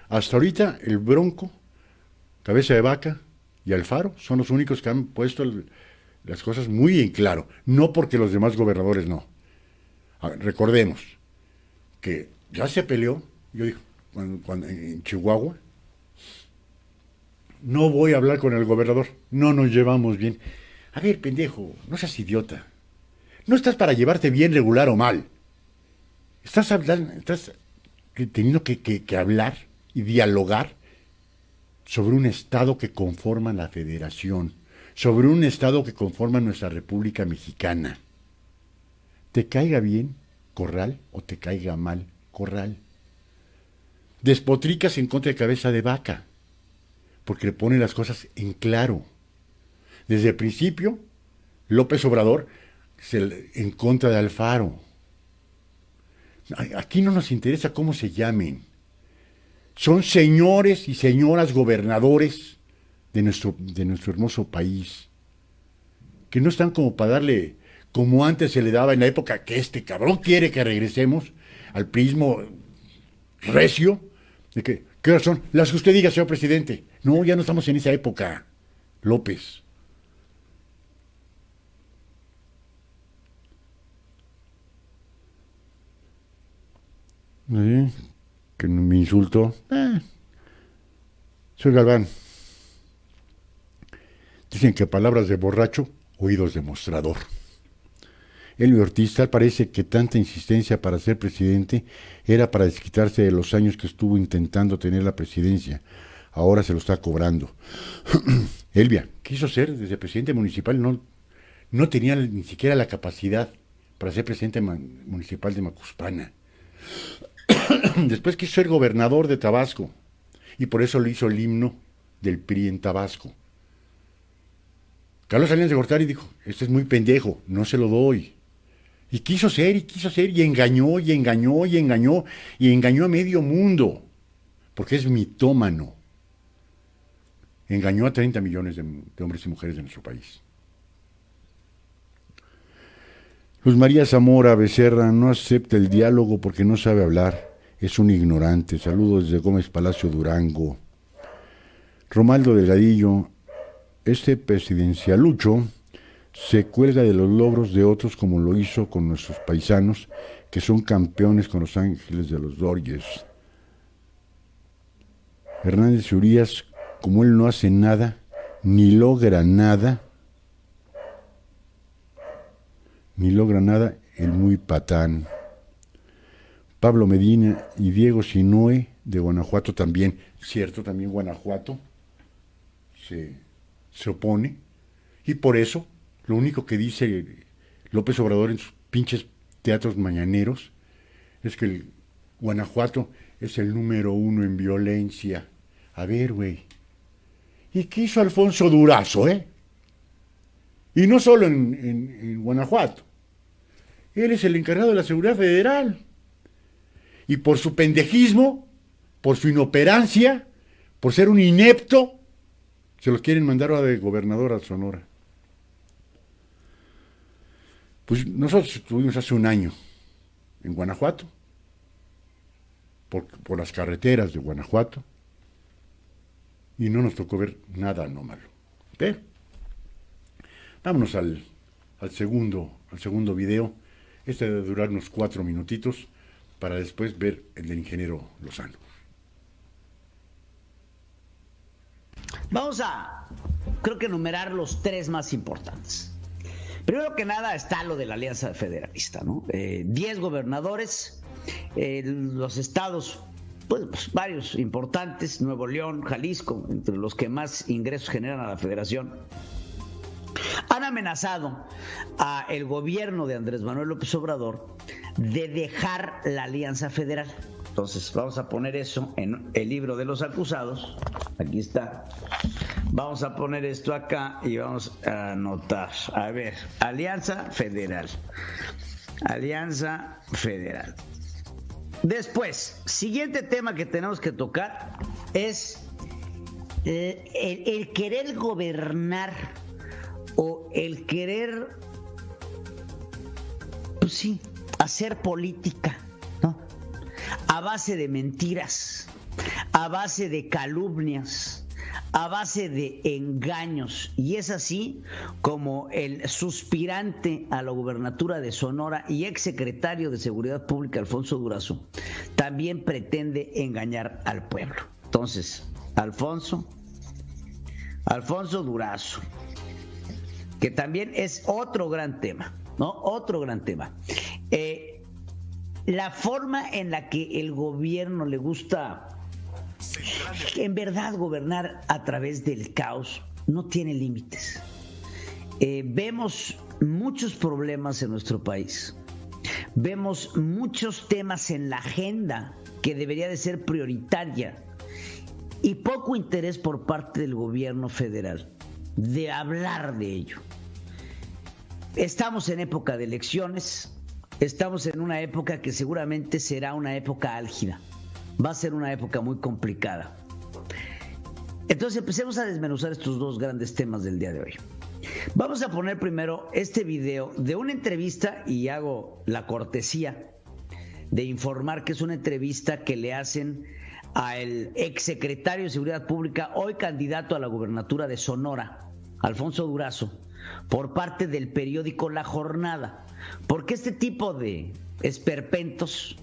Hasta ahorita el Bronco, Cabeza de Vaca y Alfaro son los únicos que han puesto las cosas muy en claro. No porque los demás gobernadores no. Recordemos que ya se peleó, yo digo, cuando en Chihuahua, no voy a hablar con el gobernador, no nos llevamos bien. A ver, pendejo, no seas idiota. No estás para llevarte bien, regular o mal. Estás teniendo que hablar y dialogar sobre un Estado que conforma la Federación, sobre un Estado que conforma nuestra República Mexicana. Te caiga bien, Corral, o te caiga mal, Corral. Despotricas en contra de Cabeza de Vaca, porque le pone las cosas en claro. Desde el principio, López Obrador en contra de Alfaro. Aquí no nos interesa cómo se llamen. Son señores y señoras gobernadores de nuestro hermoso país, que no están como para darle, como antes se le daba en la época que este cabrón quiere que regresemos al prismo recio, de que, ¿qué horas son? Las que usted diga, señor presidente. No, ya no estamos en esa época, López. Que me insultó. Soy Galván. Dicen que palabras de borracho, oídos de mostrador. Elvio Ortiz, tal parece que tanta insistencia para ser presidente era para desquitarse de los años que estuvo intentando tener la presidencia. Ahora se lo está cobrando. Elvia quiso ser desde presidente municipal, no tenía ni siquiera la capacidad para ser presidente municipal de Macuspana. Después quiso ser gobernador de Tabasco y por eso le hizo el himno del PRI en Tabasco. Carlos Salinas de Gortari dijo, este es muy pendejo, no se lo doy. Y quiso ser, y engañó, y engañó a medio mundo, porque es mitómano. Engañó a 30 millones de hombres y mujeres de nuestro país. Luz María Zamora Becerra no acepta el diálogo porque no sabe hablar. Es un ignorante. Saludos desde Gómez Palacio, Durango. Romaldo Delgadillo, este presidencialucho se cuelga de los logros de otros como lo hizo con nuestros paisanos que son campeones con los Ángeles de los Dodgers. Hernández Urías, como él no hace nada, ni logra nada, el muy patán. Pablo Medina y Diego Sinue de Guanajuato también, cierto, también Guanajuato se opone, y por eso lo único que dice López Obrador en sus pinches teatros mañaneros es que el Guanajuato es el número 1 en violencia. A ver, güey, ¿y qué hizo Alfonso Durazo, Y no solo en Guanajuato. Él es el encargado de la seguridad federal. Y por su pendejismo, por su inoperancia, por ser un inepto, se los quieren mandar a de gobernador a Sonora. Pues nosotros estuvimos hace un año en Guanajuato, por las carreteras de Guanajuato, y no nos tocó ver nada anómalo. Pero vámonos al segundo video. Este debe durar unos 4 minutitos para después ver el del ingeniero Lozano. Vamos a, creo que enumerar los 3 más importantes. Primero que nada está lo de la Alianza Federalista, ¿no? 10 gobernadores, los estados, pues varios importantes, Nuevo León, Jalisco, entre los que más ingresos generan a la federación, han amenazado a el gobierno de Andrés Manuel López Obrador de dejar la Alianza Federal. Entonces vamos a poner eso en el libro de los acusados. Aquí está. Vamos a poner esto acá y vamos a anotar. A ver, Alianza Federal. Alianza Federal. Después, siguiente tema que tenemos que tocar es el querer gobernar o el querer, pues sí, hacer política, ¿no? A base de mentiras, a base de calumnias, a base de engaños. Y es así como el suspirante a la gubernatura de Sonora y exsecretario de Seguridad Pública, Alfonso Durazo, también pretende engañar al pueblo. Entonces, Alfonso Durazo, que también es otro gran tema, ¿no? Otro gran tema. La forma en la que el gobierno le gusta, en verdad, gobernar a través del caos no tiene límites. Vemos muchos problemas en nuestro país. Vemos muchos temas en la agenda que debería de ser prioritaria y poco interés por parte del gobierno federal de hablar de ello. Estamos en época de elecciones, estamos en una época que seguramente será una época álgida, va a ser una época muy complicada. Entonces empecemos a desmenuzar estos 2 grandes temas del día de hoy. Vamos a poner primero este video de una entrevista, y hago la cortesía de informar que es una entrevista que le hacen al exsecretario de Seguridad Pública, hoy candidato a la gubernatura de Sonora, Alfonso Durazo, por parte del periódico La Jornada, porque este tipo de esperpentos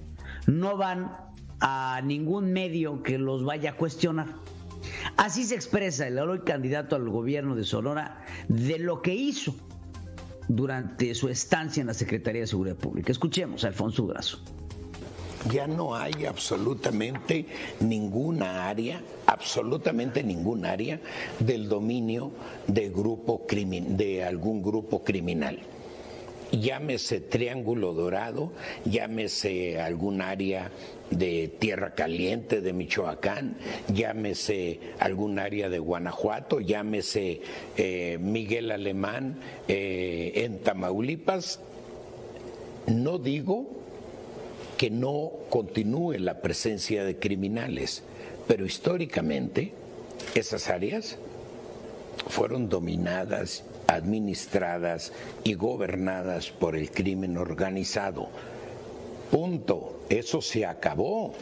no van a ningún medio que los vaya a cuestionar. Así se expresa el hoy candidato al gobierno de Sonora de lo que hizo durante su estancia en la Secretaría de Seguridad Pública. Escuchemos a Alfonso Durazo. Ya no hay absolutamente ninguna área del dominio de algún grupo criminal. Llámese Triángulo Dorado, llámese algún área de Tierra Caliente de Michoacán, llámese algún área de Guanajuato, llámese Miguel Alemán en Tamaulipas. No digo que no continúe la presencia de criminales, pero históricamente esas áreas fueron dominadas, administradas y gobernadas por el crimen organizado. Punto. Eso se acabó.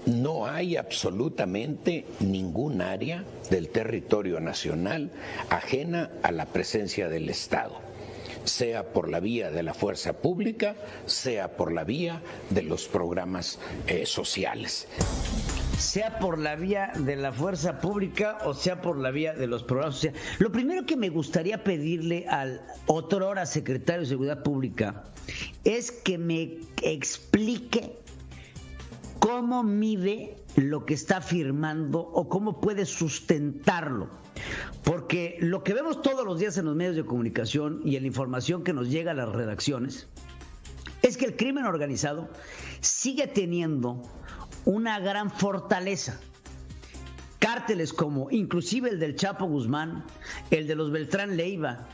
no hay absolutamente ningún área del territorio nacional ajena a la presencia del Estado, sea por la vía de la fuerza pública, sea por la vía de los programas sociales. Sea por la vía de la fuerza pública o sea por la vía de los programas sociales. Lo primero que me gustaría pedirle al otrora secretario de Seguridad Pública es que me explique cómo mide lo que está afirmando o cómo puede sustentarlo. Porque lo que vemos todos los días en los medios de comunicación y en la información que nos llega a las redacciones es que el crimen organizado sigue teniendo una gran fortaleza. Cárteles como inclusive el del Chapo Guzmán, el de los Beltrán Leiva,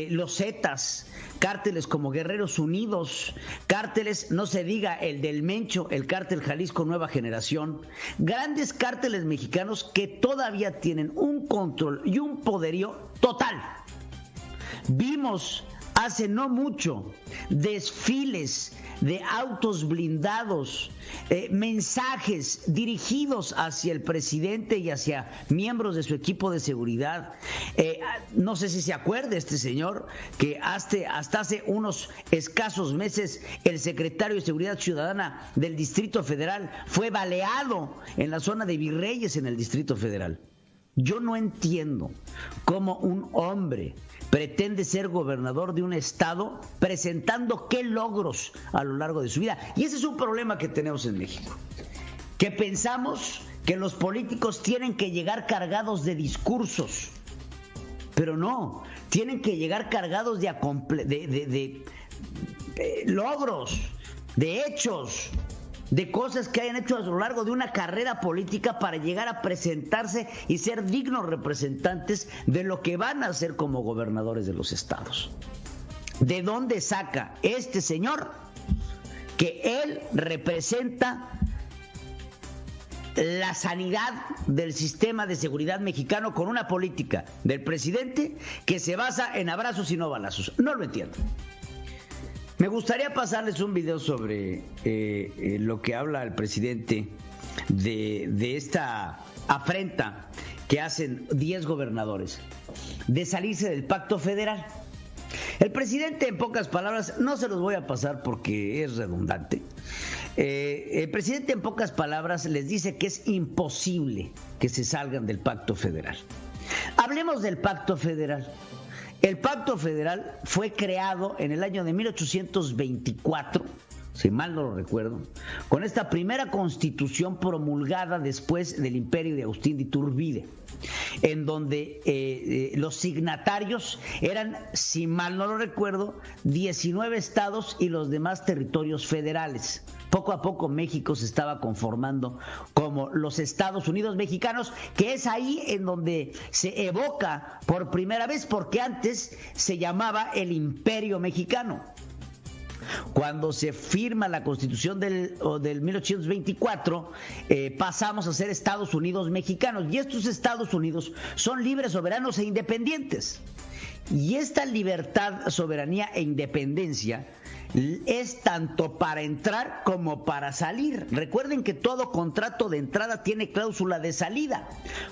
los Zetas, cárteles como Guerreros Unidos, cárteles, no se diga el del Mencho, el cártel Jalisco Nueva Generación, grandes cárteles mexicanos que todavía tienen un control y un poderío total. Vimos hace no mucho desfiles de autos blindados, mensajes dirigidos hacia el presidente y hacia miembros de su equipo de seguridad. No sé si se acuerda este señor que hasta hace unos escasos meses el secretario de Seguridad Ciudadana del Distrito Federal fue baleado en la zona de Virreyes en el Distrito Federal. Yo no entiendo cómo un hombre pretende ser gobernador de un estado presentando qué logros a lo largo de su vida. Y ese es un problema que tenemos en México, que pensamos que los políticos tienen que llegar cargados de discursos, pero no, tienen que llegar cargados de logros, de hechos, de cosas que hayan hecho a lo largo de una carrera política para llegar a presentarse y ser dignos representantes de lo que van a hacer como gobernadores de los estados. ¿De dónde saca este señor que él representa la sanidad del sistema de seguridad mexicano con una política del presidente que se basa en abrazos y no balazos? No lo entiendo. Me gustaría pasarles un video sobre lo que habla el presidente de esta afrenta que hacen 10 gobernadores de salirse del pacto federal. El presidente, en pocas palabras, no se los voy a pasar porque es redundante. El presidente, en pocas palabras, les dice que es imposible que se salgan del pacto federal. Hablemos del pacto federal. El Pacto Federal fue creado en el año de 1824, si mal no lo recuerdo, con esta primera constitución promulgada después del imperio de Agustín de Iturbide, en donde los signatarios eran, si mal no lo recuerdo, 19 estados y los demás territorios federales. Poco a poco México se estaba conformando como los Estados Unidos mexicanos, que es ahí en donde se evoca por primera vez, porque antes se llamaba el Imperio Mexicano. Cuando se firma la Constitución del 1824, pasamos a ser Estados Unidos mexicanos, y estos Estados Unidos son libres, soberanos e independientes. Y esta libertad, soberanía e independencia es tanto para entrar como para salir. Recuerden que todo contrato de entrada tiene cláusula de salida.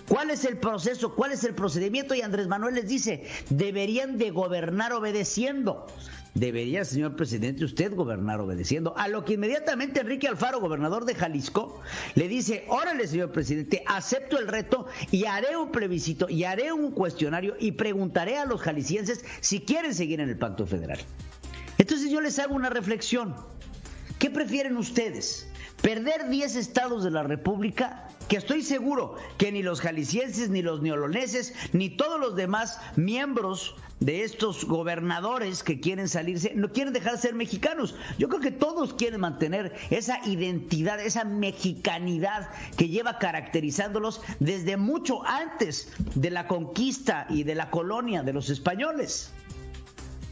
¿Cuál es el proceso? ¿Cuál es el procedimiento? Y Andrés Manuel les dice, deberían de gobernar obedeciendo. Debería, señor presidente, usted gobernar obedeciendo. A lo que inmediatamente Enrique Alfaro, gobernador de Jalisco, le dice, órale, señor presidente, acepto el reto y haré un plebiscito y haré un cuestionario y preguntaré a los jaliscienses si quieren seguir en el pacto federal. Entonces yo les hago una reflexión. ¿Qué prefieren ustedes? ¿Perder 10 estados de la República? Que estoy seguro que ni los jaliscienses, ni los neoloneses, ni todos los demás miembros de estos gobernadores que quieren salirse, no quieren dejar de ser mexicanos. Yo creo que todos quieren mantener esa identidad, esa mexicanidad que lleva caracterizándolos desde mucho antes de la conquista y de la colonia de los españoles.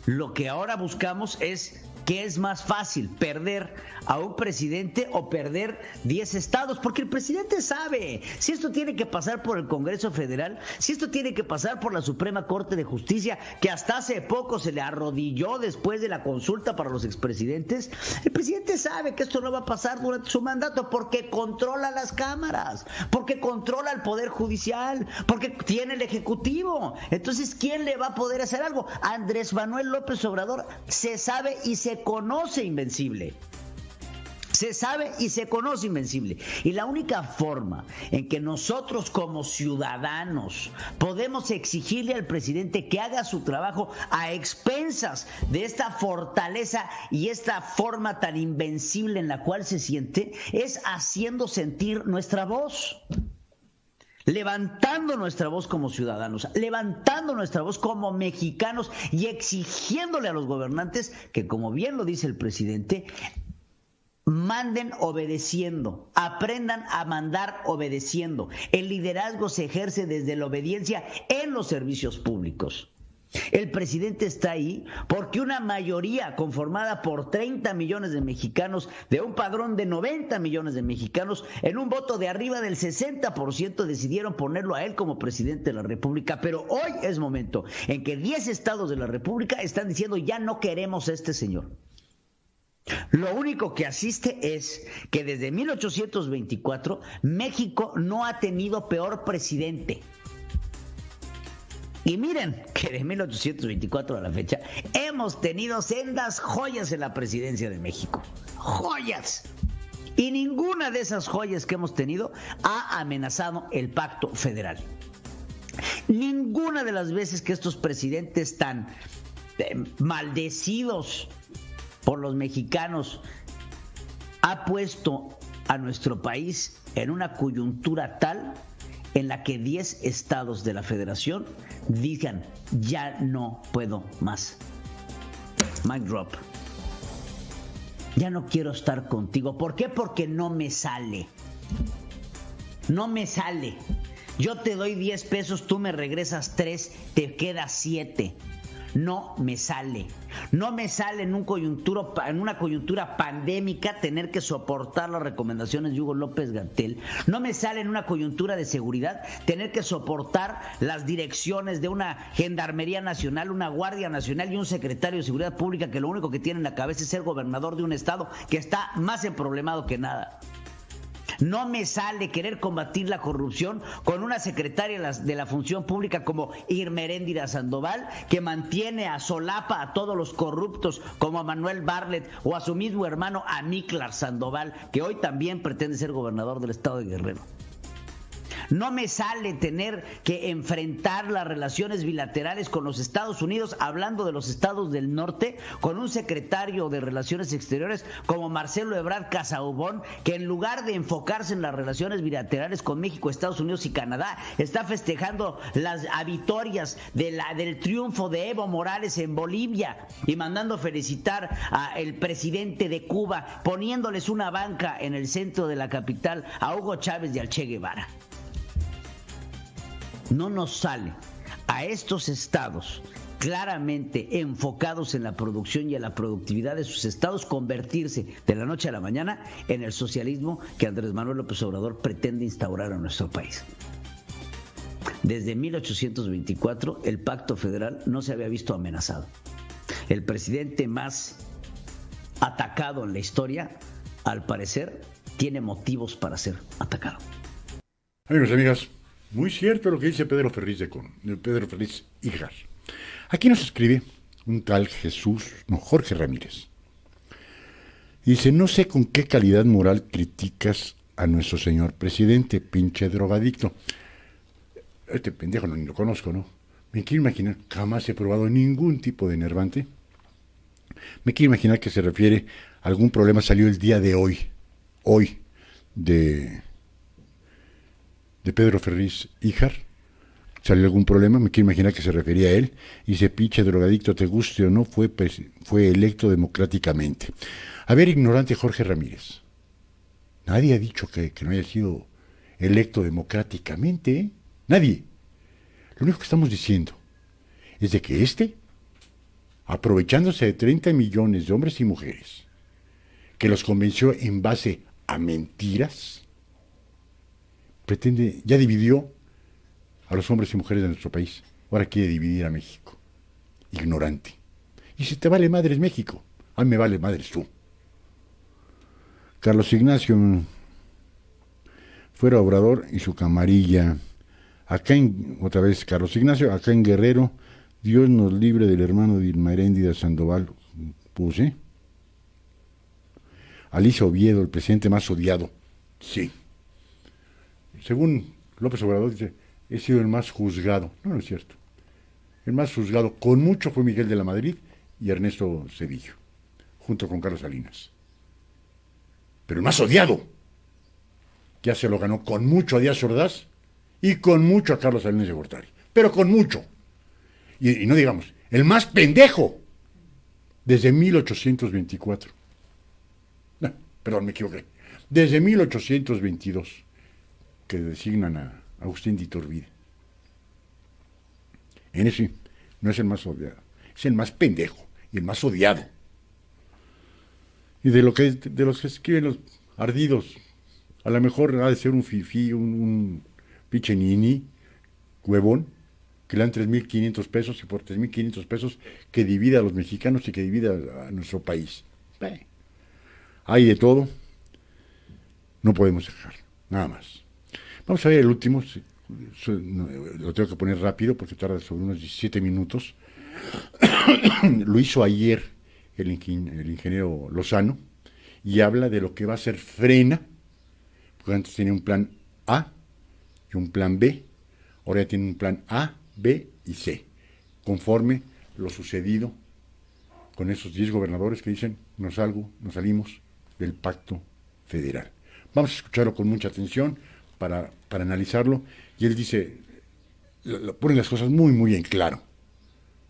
Lo que ahora buscamos es ¿qué es más fácil, perder a un presidente o perder 10 estados? Porque el presidente sabe si esto tiene que pasar por el Congreso Federal, si esto tiene que pasar por la Suprema Corte de Justicia, que hasta hace poco se le arrodilló después de la consulta para los expresidentes. El presidente sabe que esto no va a pasar durante su mandato porque controla las cámaras, porque controla el Poder Judicial, porque tiene el Ejecutivo. Entonces, ¿quién le va a poder hacer algo? Andrés Manuel López Obrador se sabe y se conoce invencible. Se sabe y se conoce invencible. Y la única forma en que nosotros como ciudadanos podemos exigirle al presidente que haga su trabajo a expensas de esta fortaleza y esta forma tan invencible en la cual se siente es haciendo sentir nuestra voz. Levantando nuestra voz como ciudadanos, levantando nuestra voz como mexicanos y exigiéndole a los gobernantes que, como bien lo dice el presidente, manden obedeciendo, aprendan a mandar obedeciendo. El liderazgo se ejerce desde la obediencia en los servicios públicos. El presidente está ahí porque una mayoría conformada por 30 millones de mexicanos, de un padrón de 90 millones de mexicanos, en un voto de arriba del 60% decidieron ponerlo a él como presidente de la República. Pero hoy es momento en que 10 estados de la República están diciendo ya no queremos a este señor. Lo único que asiste es que desde 1824 México no ha tenido peor presidente. Y miren que de 1824 a la fecha hemos tenido sendas joyas en la presidencia de México. ¡Joyas! Y ninguna de esas joyas que hemos tenido ha amenazado el pacto federal. Ninguna de las veces que estos presidentes tan maldecidos por los mexicanos ha puesto a nuestro país en una coyuntura tal en la que 10 estados de la federación digan ya no puedo más. Mic drop. Ya no quiero estar contigo. ¿Por qué? Porque no me sale. No me sale. Yo te doy 10 pesos, tú me regresas 3, te queda 7. No me sale. No me sale en una coyuntura pandémica tener que soportar las recomendaciones de Hugo López-Gatell. No me sale en una coyuntura de seguridad tener que soportar las direcciones de una Gendarmería Nacional, una Guardia Nacional y un secretario de Seguridad Pública que lo único que tiene en la cabeza es ser gobernador de un estado que está más emproblemado que nada. No me sale querer combatir la corrupción con una secretaria de la Función Pública como Irma Heréndira Sandoval, que mantiene a solapa a todos los corruptos como a Manuel Bartlett o a su mismo hermano Amílcar Sandoval, que hoy también pretende ser gobernador del estado de Guerrero. No me sale tener que enfrentar las relaciones bilaterales con los Estados Unidos, hablando de los estados del norte, con un secretario de Relaciones Exteriores como Marcelo Ebrard Casaubon, que en lugar de enfocarse en las relaciones bilaterales con México, Estados Unidos y Canadá, está festejando las victorias del triunfo de Evo Morales en Bolivia y mandando felicitar al presidente de Cuba, poniéndoles una banca en el centro de la capital a Hugo Chávez y al Che Guevara. No nos sale a estos estados claramente enfocados en la producción y en la productividad de sus estados convertirse de la noche a la mañana en el socialismo que Andrés Manuel López Obrador pretende instaurar en nuestro país. Desde 1824 el pacto federal no se había visto amenazado. El presidente más atacado en la historia, al parecer, tiene motivos para ser atacado. Amigos y amigas, muy cierto lo que dice Pedro Ferriz Híjar. Aquí nos escribe un tal Jorge Ramírez. Dice, no sé con qué calidad moral criticas a nuestro señor presidente, pinche drogadicto. Este pendejo ni lo conozco, ¿no? Me quiero imaginar, jamás he probado ningún tipo de enervante. Me quiero imaginar que se refiere a algún problema salió el día de hoy, de Pedro Ferriz Híjar. ¿Salió algún problema? Me quiero imaginar que se refería a él. Y dice, pinche drogadicto, te guste o no, fue electo democráticamente. A ver, ignorante Jorge Ramírez. Nadie ha dicho que no haya sido electo democráticamente, ¿eh? Nadie. Lo único que estamos diciendo es de que aprovechándose de 30 millones de hombres y mujeres, que los convenció en base a mentiras, pretende, ya dividió a los hombres y mujeres de nuestro país. Ahora quiere dividir a México. Ignorante. Y si te vale madres México, a mí me vale madres tú. Carlos Ignacio, fuera Obrador y su camarilla. Acá otra vez Carlos Ignacio, acá en Guerrero, Dios nos libre del hermano de Irma Heréndida Sandoval. Puse. Alicia Oviedo, el presidente más odiado. Sí. Según López Obrador, dice, he sido el más juzgado. No, no es cierto. El más juzgado con mucho fue Miguel de la Madrid y Ernesto Zedillo, junto con Carlos Salinas. Pero el más odiado, ya se lo ganó con mucho a Díaz Ordaz y con mucho a Carlos Salinas de Gortari. Pero con mucho. Y no digamos, el más pendejo desde 1824. No, perdón, me equivoqué. Desde 1822, que designan a Agustín de Iturbide. En eso sí, no es el más odiado, es el más pendejo y el más odiado. Y de los que escriben los ardidos, a lo mejor ha de ser un fifí, un pinche nini, huevón, que le dan 3.500 pesos y por 3.500 pesos que divida a los mexicanos y que divida a nuestro país. Hay de todo, no podemos dejar, nada más. Vamos a ver el último, lo tengo que poner rápido porque tarda sobre unos 17 minutos. Lo hizo ayer el ingeniero Lozano y habla de lo que va a ser Frena, porque antes tenía un plan A y un plan B, ahora ya tiene un plan A, B y C, conforme lo sucedido con esos 10 gobernadores que dicen nos salimos del pacto federal. Vamos a escucharlo con mucha atención para analizarlo, y él dice, pone las cosas muy, muy en claro,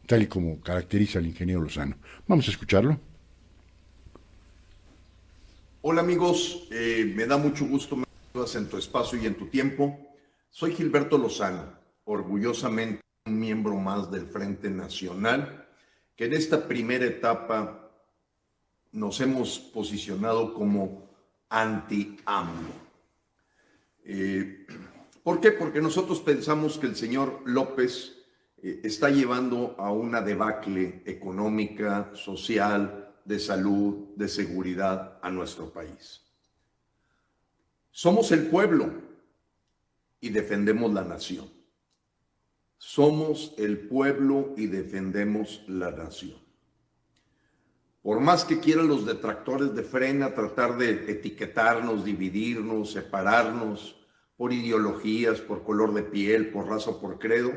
tal y como caracteriza al ingeniero Lozano. Vamos a escucharlo. Hola amigos, me da mucho gusto me saludas en tu espacio y en tu tiempo. Soy Gilberto Lozano, orgullosamente un miembro más del Frente Nacional, que en esta primera etapa nos hemos posicionado como anti-AMLO. ¿Por qué? Porque nosotros pensamos que el señor López está llevando a una debacle económica, social, de salud, de seguridad a nuestro país. Somos el pueblo y defendemos la nación. Somos el pueblo y defendemos la nación. Por más que quieran los detractores de Frena tratar de etiquetarnos, dividirnos, separarnos por ideologías, por color de piel, por raza o por credo,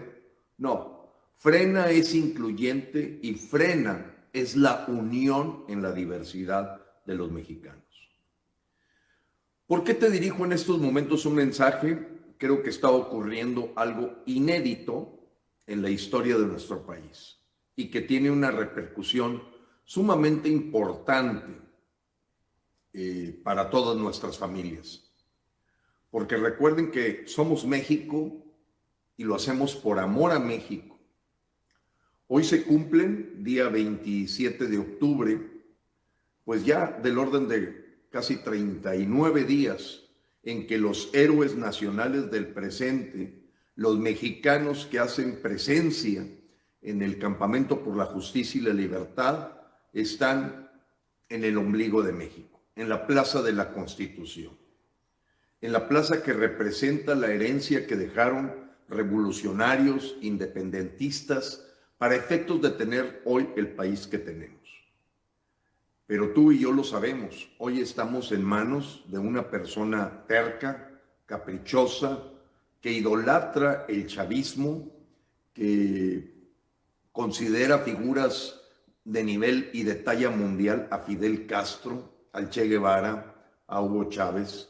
no. Frena es incluyente y Frena es la unión en la diversidad de los mexicanos. ¿Por qué te dirijo en estos momentos un mensaje? Creo que está ocurriendo algo inédito en la historia de nuestro país y que tiene una repercusión sumamente importante para todas nuestras familias. Porque recuerden que somos México y lo hacemos por amor a México. Hoy se cumplen, día 27 de octubre, pues ya del orden de casi 39 días en que los héroes nacionales del presente, los mexicanos que hacen presencia en el campamento por la justicia y la libertad, están en el ombligo de México, en la Plaza de la Constitución, en la plaza que representa la herencia que dejaron revolucionarios, independentistas, para efectos de tener hoy el país que tenemos. Pero tú y yo lo sabemos, hoy estamos en manos de una persona terca, caprichosa, que idolatra el chavismo, que considera figuras de nivel y de talla mundial a Fidel Castro, al Che Guevara, a Hugo Chávez,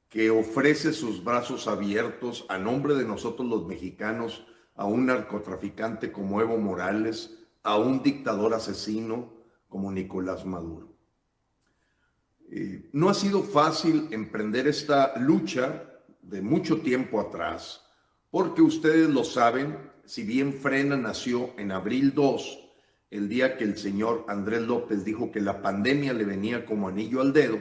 que ofrece sus brazos abiertos a nombre de nosotros los mexicanos a un narcotraficante como Evo Morales, a un dictador asesino como Nicolás Maduro. No ha sido fácil emprender esta lucha de mucho tiempo atrás, porque ustedes lo saben, si bien Frena nació en abril 2, el día que el señor Andrés López dijo que la pandemia le venía como anillo al dedo,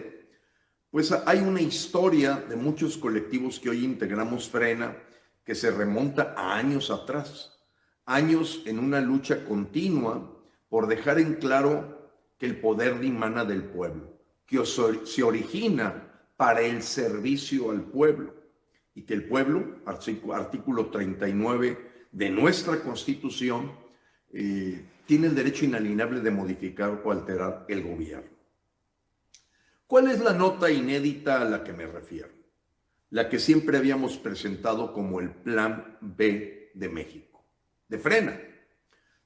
pues hay una historia de muchos colectivos que hoy integramos Frena que se remonta a años atrás, años en una lucha continua por dejar en claro que el poder dimana del pueblo, que se origina para el servicio al pueblo y que el pueblo, artículo 39 de nuestra Constitución, tiene el derecho inalienable de modificar o alterar el gobierno. ¿Cuál es la nota inédita a la que me refiero? La que siempre habíamos presentado como el Plan B de México, de Frena.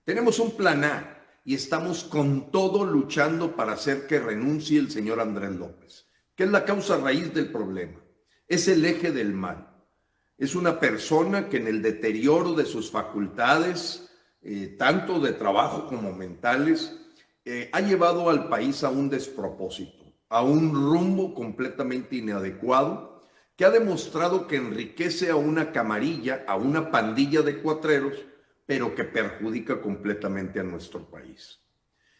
Tenemos un Plan A y estamos con todo luchando para hacer que renuncie el señor Andrés López, que es la causa raíz del problema, es el eje del mal. Es una persona que en el deterioro de sus facultades, tanto de trabajo como mentales, ha llevado al país a un despropósito, a un rumbo completamente inadecuado, que ha demostrado que enriquece a una camarilla, a una pandilla de cuatreros, pero que perjudica completamente a nuestro país.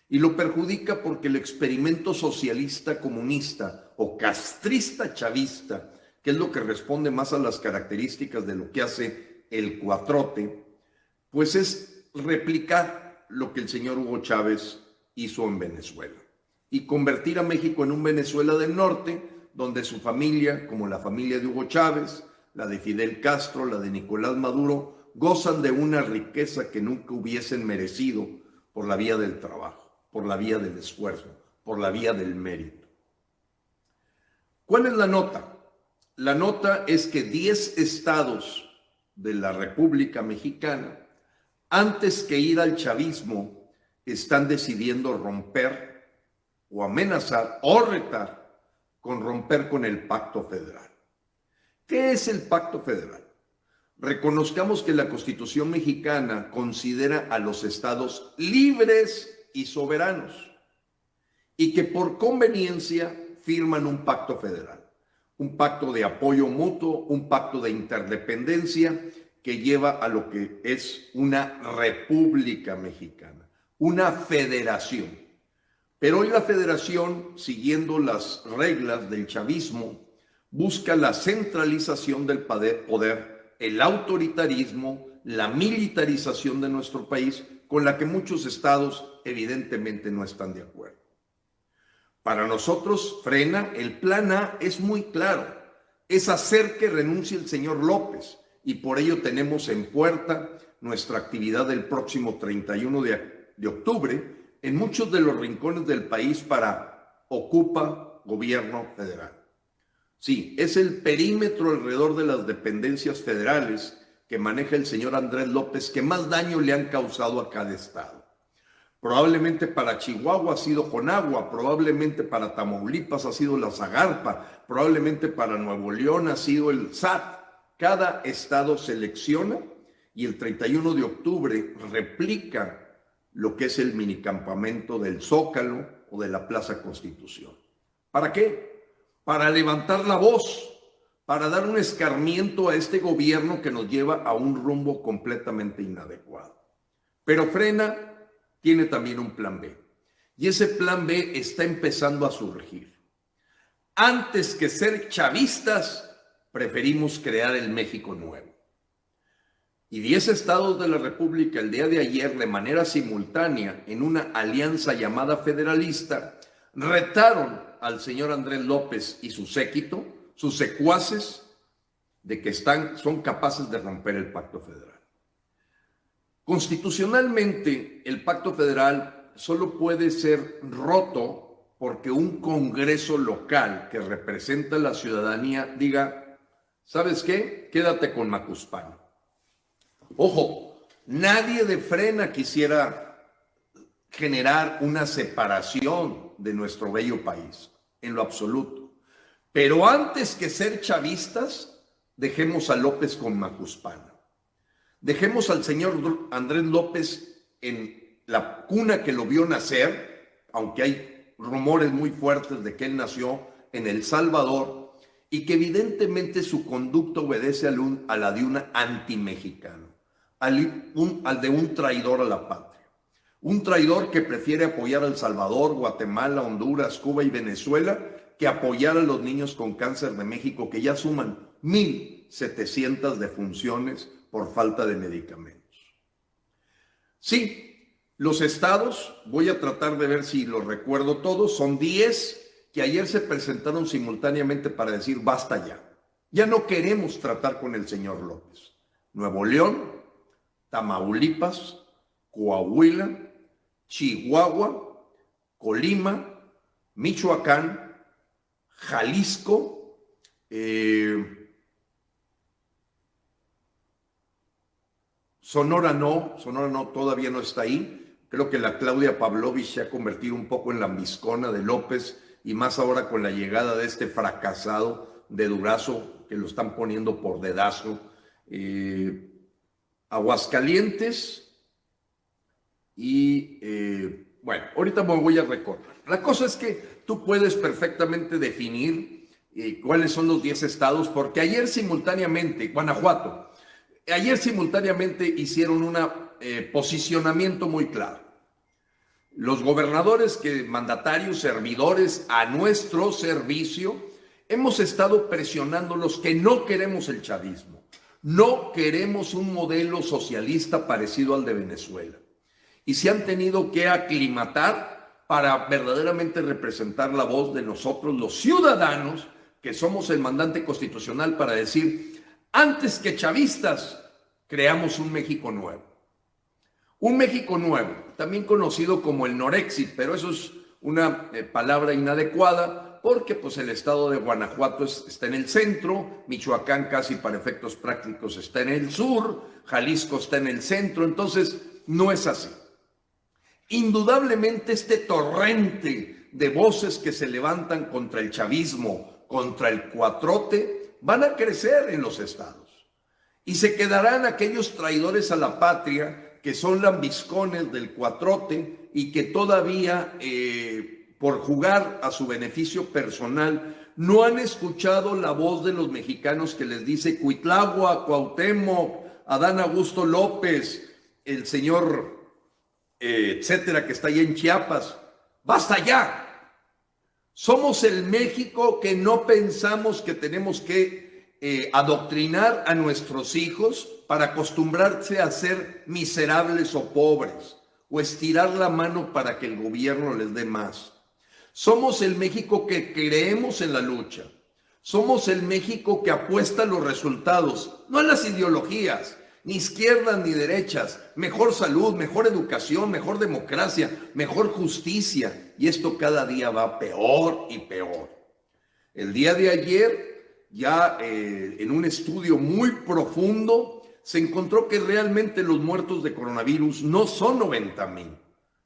Y lo perjudica porque el experimento socialista comunista o castrista chavista, que es lo que responde más a las características de lo que hace el cuatrote, pues es replicar lo que el señor Hugo Chávez hizo en Venezuela y convertir a México en un Venezuela del Norte, donde su familia, como la familia de Hugo Chávez, la de Fidel Castro, la de Nicolás Maduro, gozan de una riqueza que nunca hubiesen merecido por la vía del trabajo, por la vía del esfuerzo, por la vía del mérito. ¿Cuál es la nota? La nota es que 10 estados de la República Mexicana, antes que ir al chavismo, están decidiendo romper o amenazar o retar con romper con el Pacto Federal. ¿Qué es el Pacto Federal? Reconozcamos que la Constitución mexicana considera a los estados libres y soberanos y que por conveniencia firman un pacto federal, un pacto de apoyo mutuo, un pacto de interdependencia que lleva a lo que es una república mexicana, una federación. Pero hoy la federación, siguiendo las reglas del chavismo, busca la centralización del poder, el autoritarismo, la militarización de nuestro país, con la que muchos estados evidentemente no están de acuerdo. Para nosotros, Frena, el plan A es muy claro, es hacer que renuncie el señor López, y por ello tenemos en puerta nuestra actividad del próximo 31 de octubre, en muchos de los rincones del país para Ocupa Gobierno Federal. Sí, es el perímetro alrededor de las dependencias federales que maneja el señor Andrés López que más daño le han causado a cada estado. Probablemente para Chihuahua ha sido Conagua, probablemente para Tamaulipas ha sido la Zagarpa, probablemente para Nuevo León ha sido el SAT. Cada estado selecciona y el 31 de octubre replica lo que es el minicampamento del Zócalo o de la Plaza Constitución. ¿Para qué? Para levantar la voz, para dar un escarmiento a este gobierno que nos lleva a un rumbo completamente inadecuado. Pero Frena tiene también un plan B, y ese plan B está empezando a surgir. Antes que ser chavistas, preferimos crear el México nuevo. Y 10 estados de la República el día de ayer, de manera simultánea, en una alianza llamada federalista, retaron al señor Andrés López y su séquito, sus secuaces, de que son capaces de romper el Pacto Federal. Constitucionalmente, el Pacto Federal solo puede ser roto porque un Congreso local que representa a la ciudadanía diga, ¿sabes qué? Quédate con Macuspana. Ojo, nadie de Frena quisiera generar una separación de nuestro bello país, en lo absoluto. Pero antes que ser chavistas, dejemos a López con Macuspana. Dejemos al señor Andrés López en la cuna que lo vio nacer, aunque hay rumores muy fuertes de que él nació en El Salvador, y que evidentemente su conducta obedece a la de un antimexicano, al de un traidor a la patria. Un traidor que prefiere apoyar a El Salvador, Guatemala, Honduras, Cuba y Venezuela que apoyar a los niños con cáncer de México, que ya suman 1,700 defunciones por falta de medicamentos. Sí, los estados, voy a tratar de ver si los recuerdo todos, son 10 que ayer se presentaron simultáneamente para decir basta ya. Ya no queremos tratar con el señor López. Nuevo León, Tamaulipas, Coahuila, Chihuahua, Colima, Michoacán, Jalisco, Sonora no, todavía no está ahí. Creo que la Claudia Pavlovich se ha convertido un poco en la ambiscona de López, y más ahora con la llegada de este fracasado de Durazo, que lo están poniendo por dedazo. Aguascalientes y bueno, ahorita me voy a recordar. La cosa es que tú puedes perfectamente definir cuáles son los 10 estados, porque ayer simultáneamente, Guanajuato, ayer simultáneamente hicieron un posicionamiento muy claro. Los gobernadores, mandatarios, servidores a nuestro servicio, hemos estado presionándolos que no queremos el chavismo, no queremos un modelo socialista parecido al de Venezuela. Y se han tenido que aclimatar para verdaderamente representar la voz de nosotros, los ciudadanos, que somos el mandante constitucional, para decir, antes que chavistas, creamos un México nuevo. Un México nuevo, también conocido como el Norexit, pero eso es una palabra inadecuada porque pues el estado de Guanajuato está en el centro, Michoacán casi para efectos prácticos está en el sur, Jalisco está en el centro, entonces no es así. Indudablemente este torrente de voces que se levantan contra el chavismo, contra el cuatrote, van a crecer en los estados y se quedarán aquellos traidores a la patria que son lambiscones del cuatrote y que todavía, por jugar a su beneficio personal, no han escuchado la voz de los mexicanos que les dice Cuitlagua, Cuauhtémoc, Adán Augusto López, el señor, etcétera, que está allá en Chiapas. ¡Basta ya! Somos el México que no pensamos que tenemos que adoctrinar a nuestros hijos para acostumbrarse a ser miserables o pobres, o estirar la mano para que el gobierno les dé más. Somos el México que creemos en la lucha. Somos el México que apuesta a los resultados, no a las ideologías, ni izquierdas ni derechas. Mejor salud, mejor educación, mejor democracia, mejor justicia. Y esto cada día va peor y peor. El día de ayer, ya en un estudio muy profundo, se encontró que realmente los muertos de coronavirus no son 90,000,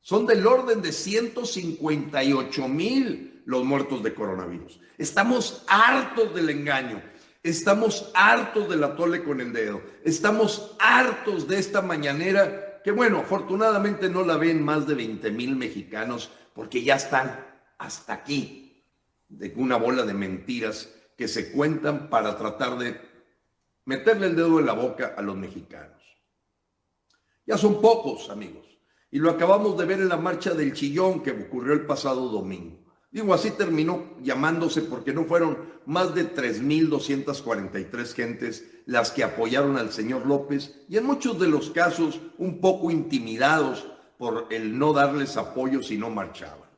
son del orden de 158,000 los muertos de coronavirus. Estamos hartos del engaño, estamos hartos del atole con el dedo, estamos hartos de esta mañanera que, bueno, afortunadamente no la ven más de 20,000 mexicanos porque ya están hasta aquí de una bola de mentiras que se cuentan para tratar de meterle el dedo en la boca a los mexicanos. Ya son pocos, amigos, y lo acabamos de ver en la marcha del Chillón que ocurrió el pasado domingo. Digo, así terminó llamándose porque no fueron más de 3,243 gentes las que apoyaron al señor López, y en muchos de los casos un poco intimidados por el no darles apoyo si no marchaban.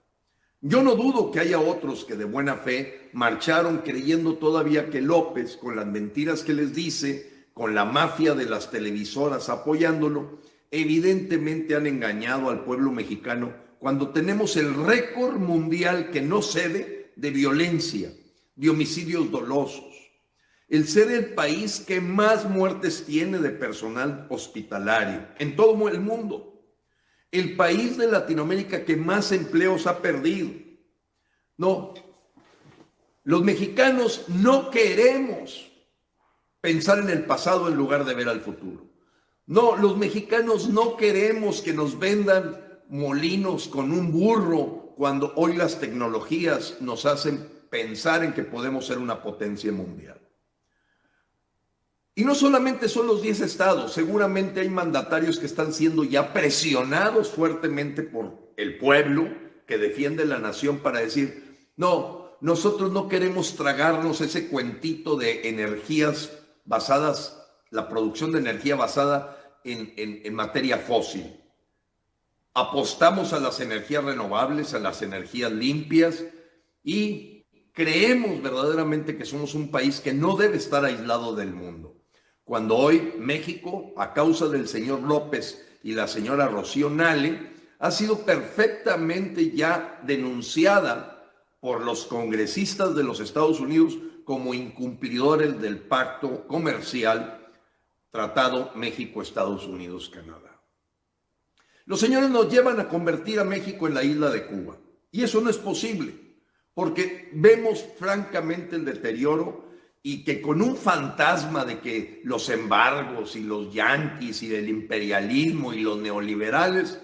Yo no dudo que haya otros que de buena fe marcharon creyendo todavía que López, con las mentiras que les dice, con la mafia de las televisoras apoyándolo, evidentemente han engañado al pueblo mexicano cuando tenemos el récord mundial que no cede de violencia, de homicidios dolosos, el ser el país que más muertes tiene de personal hospitalario en todo el mundo. El país de Latinoamérica que más empleos ha perdido. No, los mexicanos no queremos pensar en el pasado en lugar de ver al futuro. No, los mexicanos no queremos que nos vendan molinos con un burro cuando hoy las tecnologías nos hacen pensar en que podemos ser una potencia mundial. Y no solamente son los 10 estados, seguramente hay mandatarios que están siendo ya presionados fuertemente por el pueblo que defiende la nación para decir, no, nosotros no queremos tragarnos ese cuentito de energías basadas, la producción de energía basada en materia fósil. Apostamos a las energías renovables, a las energías limpias y creemos verdaderamente que somos un país que no debe estar aislado del mundo. Cuando hoy México, a causa del señor López y la señora Rocío Nale, ha sido perfectamente ya denunciada por los congresistas de los Estados Unidos como incumplidores del pacto comercial Tratado México-Estados Unidos-Canadá. Los señores nos llevan a convertir a México en la isla de Cuba. Y eso no es posible, porque vemos francamente el deterioro y que con un fantasma de que los embargos y los yanquis y del imperialismo y los neoliberales,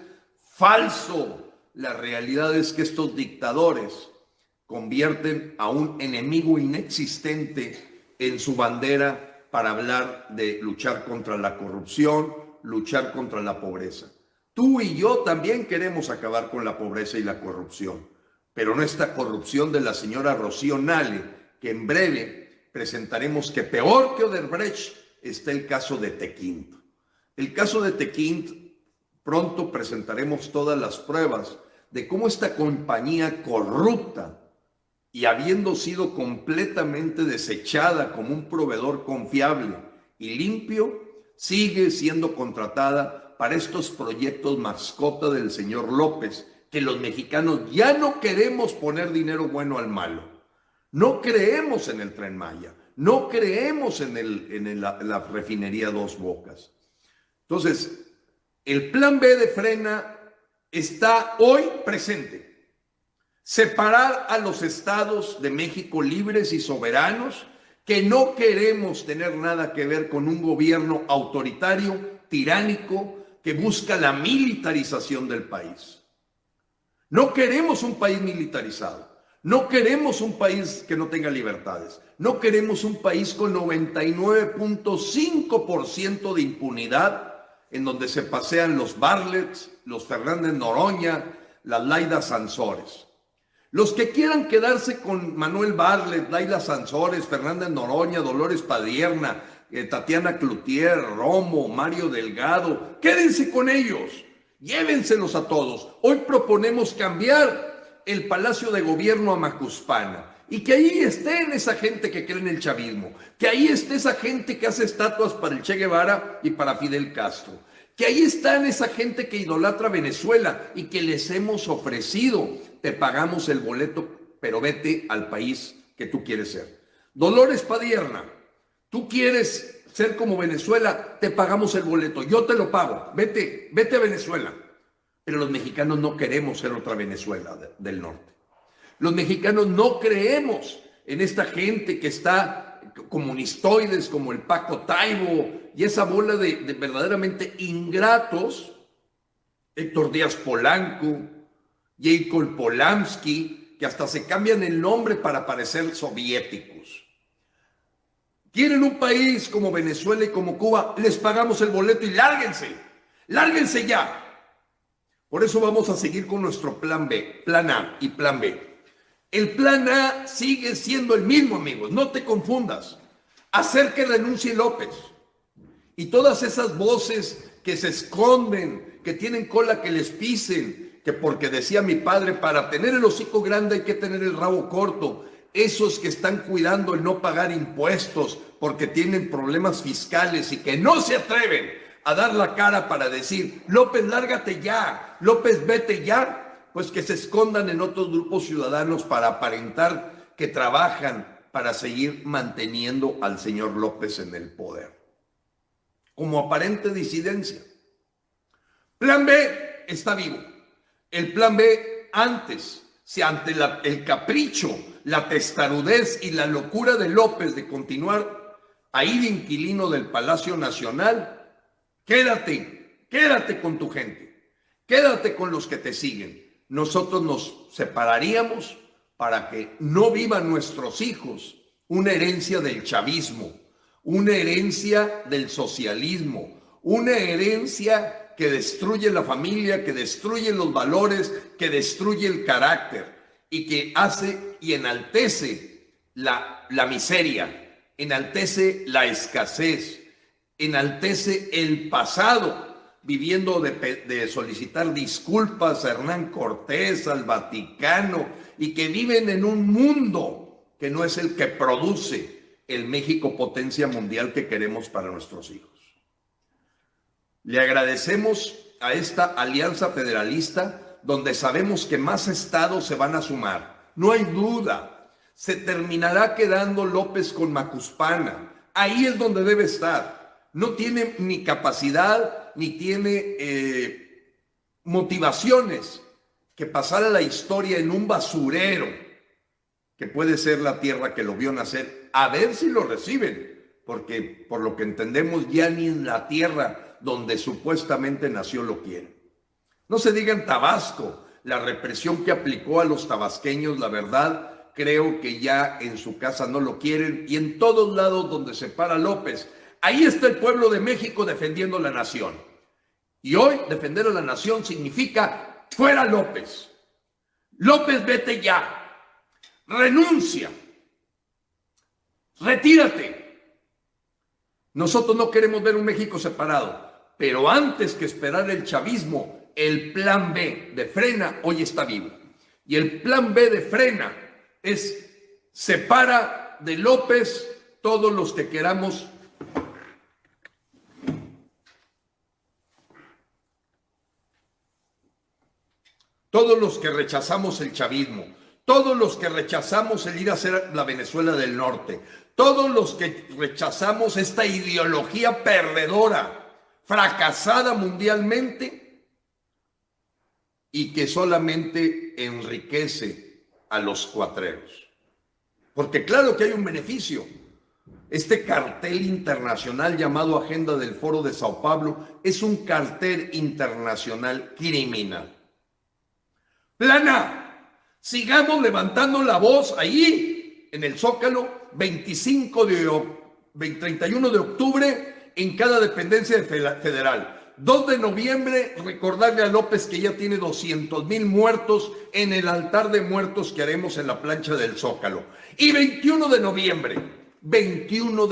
falso. La realidad es que estos dictadores convierten a un enemigo inexistente en su bandera para hablar de luchar contra la corrupción, luchar contra la pobreza. Tú y yo también queremos acabar con la pobreza y la corrupción, pero no esta corrupción de la señora Rocío Nale, que en breve presentaremos que peor que Odebrecht está el caso de Tequint. El caso de Tequint, pronto presentaremos todas las pruebas de cómo esta compañía corrupta y habiendo sido completamente desechada como un proveedor confiable y limpio, sigue siendo contratada para estos proyectos mascota del señor López, que los mexicanos ya no queremos poner dinero bueno al malo. No creemos en el Tren Maya, no creemos en la refinería Dos Bocas. Entonces, el plan B de Frena está hoy presente. Separar a los estados de México libres y soberanos, que no queremos tener nada que ver con un gobierno autoritario, tiránico, que busca la militarización del país. No queremos un país militarizado. No queremos un país que no tenga libertades. No queremos un país con 99.5% de impunidad, en donde se pasean los Bartlett, los Fernández Noroña, las Laida Sansores. Los que quieran quedarse con Manuel Bartlett, Laida Sansores, Fernández Noroña, Dolores Padierna, Tatiana Cloutier, Romo, Mario Delgado, quédense con ellos, llévenselos a todos. Hoy proponemos cambiar el Palacio de Gobierno a Macuspana y que ahí estén esa gente que cree en el chavismo, que ahí esté esa gente que hace estatuas para el Che Guevara y para Fidel Castro, que ahí están esa gente que idolatra Venezuela y que les hemos ofrecido, te pagamos el boleto, pero vete al país que tú quieres ser. Dolores Padierna, tú quieres ser como Venezuela, te pagamos el boleto, yo te lo pago, vete a Venezuela. Pero los mexicanos no queremos ser otra Venezuela del norte. Los mexicanos no creemos en esta gente que está comunistoides como el Paco Taibo y esa bola de verdaderamente ingratos, Héctor Díaz Polanco, Jacob Polanski, que hasta se cambian el nombre para parecer soviéticos. Quieren un país como Venezuela y como Cuba, les pagamos el boleto y lárguense ya. Por eso vamos a seguir con nuestro plan B, plan A y plan B. El plan A sigue siendo el mismo, amigos, no te confundas. Hacer que renuncie López. Y todas esas voces que se esconden, que tienen cola que les pisen, que porque decía mi padre, para tener el hocico grande hay que tener el rabo corto. Esos que están cuidando el no pagar impuestos porque tienen problemas fiscales y que no se atreven a dar la cara para decir, López, lárgate ya, López, vete ya, pues que se escondan en otros grupos ciudadanos para aparentar que trabajan para seguir manteniendo al señor López en el poder. Como aparente disidencia. Plan B está vivo. El plan B antes, si ante el capricho, la testarudez y la locura de López de continuar ahí de inquilino del Palacio Nacional, quédate con tu gente, quédate con los que te siguen. Nosotros nos separaríamos para que no vivan nuestros hijos una herencia del chavismo, una herencia del socialismo, una herencia que destruye la familia, que destruye los valores, que destruye el carácter y que hace y enaltece la miseria, enaltece la escasez, enaltece el pasado, viviendo de solicitar disculpas a Hernán Cortés, al Vaticano, y que viven en un mundo que no es el que produce el México potencia mundial que queremos para nuestros hijos. Le agradecemos a esta alianza federalista donde sabemos que más estados se van a sumar. No hay duda, se terminará quedando López con Macuspana. Ahí es donde debe estar. No tiene ni capacidad ni tiene motivaciones que pasar a la historia en un basurero que puede ser la tierra que lo vio nacer. A ver si lo reciben, porque por lo que entendemos ya ni en la tierra donde supuestamente nació lo quieren. No se diga en Tabasco, la represión que aplicó a los tabasqueños, la verdad, creo que ya en su casa no lo quieren, y en todos lados donde se para López, ahí está el pueblo de México defendiendo la nación. Y hoy defender a la nación significa fuera López. López, vete ya. Renuncia. Retírate. Nosotros no queremos ver un México separado, pero antes que esperar el chavismo, el plan B de Frena hoy está vivo. Y el plan B de Frena es separa de López todos los que queramos todos los que rechazamos el chavismo, todos los que rechazamos el ir a hacer la Venezuela del Norte, todos los que rechazamos esta ideología perdedora, fracasada mundialmente y que solamente enriquece a los cuatreros. Porque claro que hay un beneficio. Este cartel internacional llamado Agenda del Foro de Sao Paulo es un cartel internacional criminal. Plana, sigamos levantando la voz ahí en el Zócalo, 31 de octubre en cada dependencia federal. 2 de noviembre, recordarle a López que ya tiene 200,000 muertos en el altar de muertos que haremos en la plancha del Zócalo. Y 21 de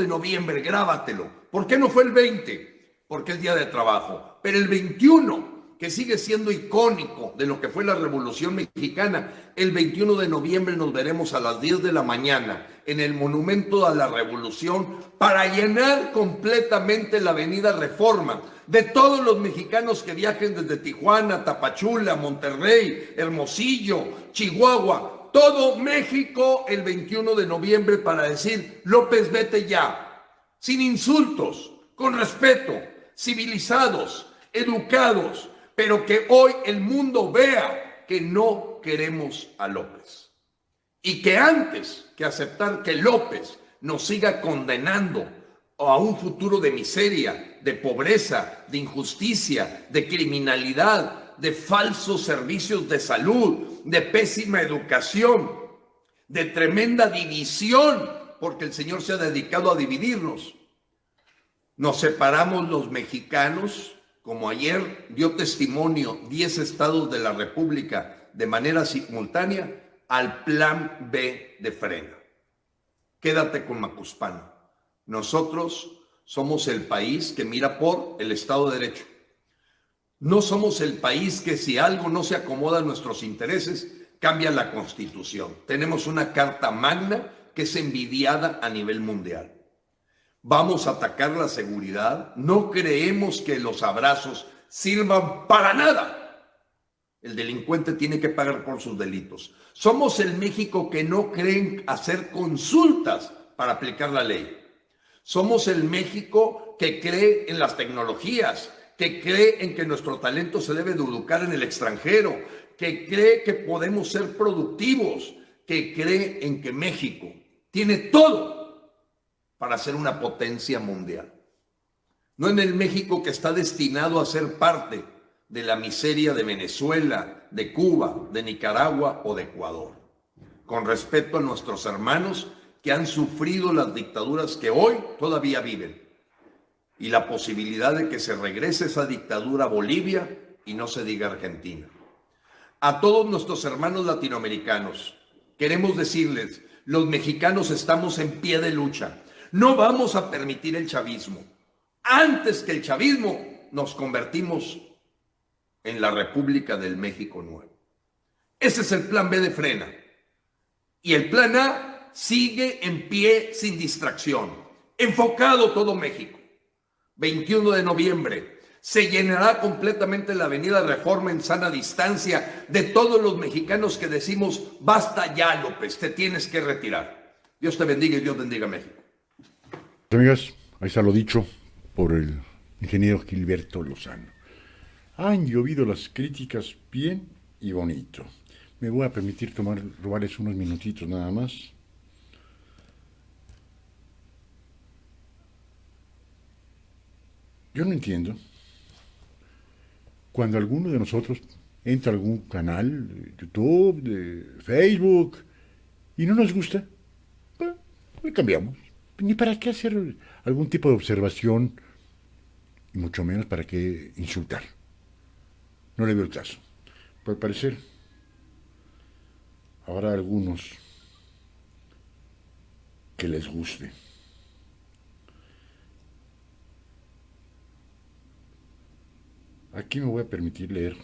noviembre, grábatelo. ¿Por qué no fue el 20? Porque es día de trabajo. Pero el 21, que sigue siendo icónico de lo que fue la Revolución Mexicana, el 21 de noviembre nos veremos a las 10 de la mañana en el Monumento a la Revolución para llenar completamente la Avenida Reforma de todos los mexicanos que viajen desde Tijuana, Tapachula, Monterrey, Hermosillo, Chihuahua, todo México el 21 de noviembre para decir: López, vete ya, sin insultos, con respeto, civilizados, educados, pero que hoy el mundo vea que no queremos a López. Y que antes que aceptar que López nos siga condenando a un futuro de miseria, de pobreza, de injusticia, de criminalidad, de falsos servicios de salud, de pésima educación, de tremenda división, porque el Señor se ha dedicado a dividirnos. Nos separamos los mexicanos, como ayer dio testimonio 10 estados de la República de manera simultánea, al plan B de Frena. Quédate con Macuspana. Nosotros somos el país que mira por el Estado de Derecho. No somos el país que, si algo no se acomoda a nuestros intereses, cambia la Constitución. Tenemos una Carta Magna que es envidiada a nivel mundial. Vamos a atacar la seguridad. No creemos que los abrazos sirvan para nada. El delincuente tiene que pagar por sus delitos. Somos el México que no creen hacer consultas para aplicar la ley. Somos el México que cree en las tecnologías, que cree en que nuestro talento se debe de educar en el extranjero, que cree que podemos ser productivos, que cree en que México tiene todo para ser una potencia mundial. No en el México que está destinado a ser parte de la miseria de Venezuela, de Cuba, de Nicaragua o de Ecuador. Con respeto a nuestros hermanos que han sufrido las dictaduras que hoy todavía viven y la posibilidad de que se regrese esa dictadura a Bolivia y no se diga Argentina. A todos nuestros hermanos latinoamericanos, queremos decirles, los mexicanos estamos en pie de lucha. No vamos a permitir el chavismo. Antes que el chavismo, nos convertimos en la República del México Nuevo. Ese es el plan B de Frena. Y el plan A sigue en pie sin distracción, enfocado todo México. 21 de noviembre, se llenará completamente la Avenida Reforma en sana distancia de todos los mexicanos que decimos, basta ya, López, te tienes que retirar. Dios te bendiga y Dios bendiga a México. Amigas, ahí está lo dicho por el ingeniero Gilberto Lozano. Han llovido las críticas bien y bonito. Me voy a permitir robarles unos minutitos nada más. Yo no entiendo. Cuando alguno de nosotros entra a algún canal de YouTube, de Facebook, y no nos gusta, pues cambiamos. Ni para qué hacer algún tipo de observación, y mucho menos para qué insultar. No le veo el caso. Puede parecer, habrá algunos que les guste. Aquí me voy a permitir leer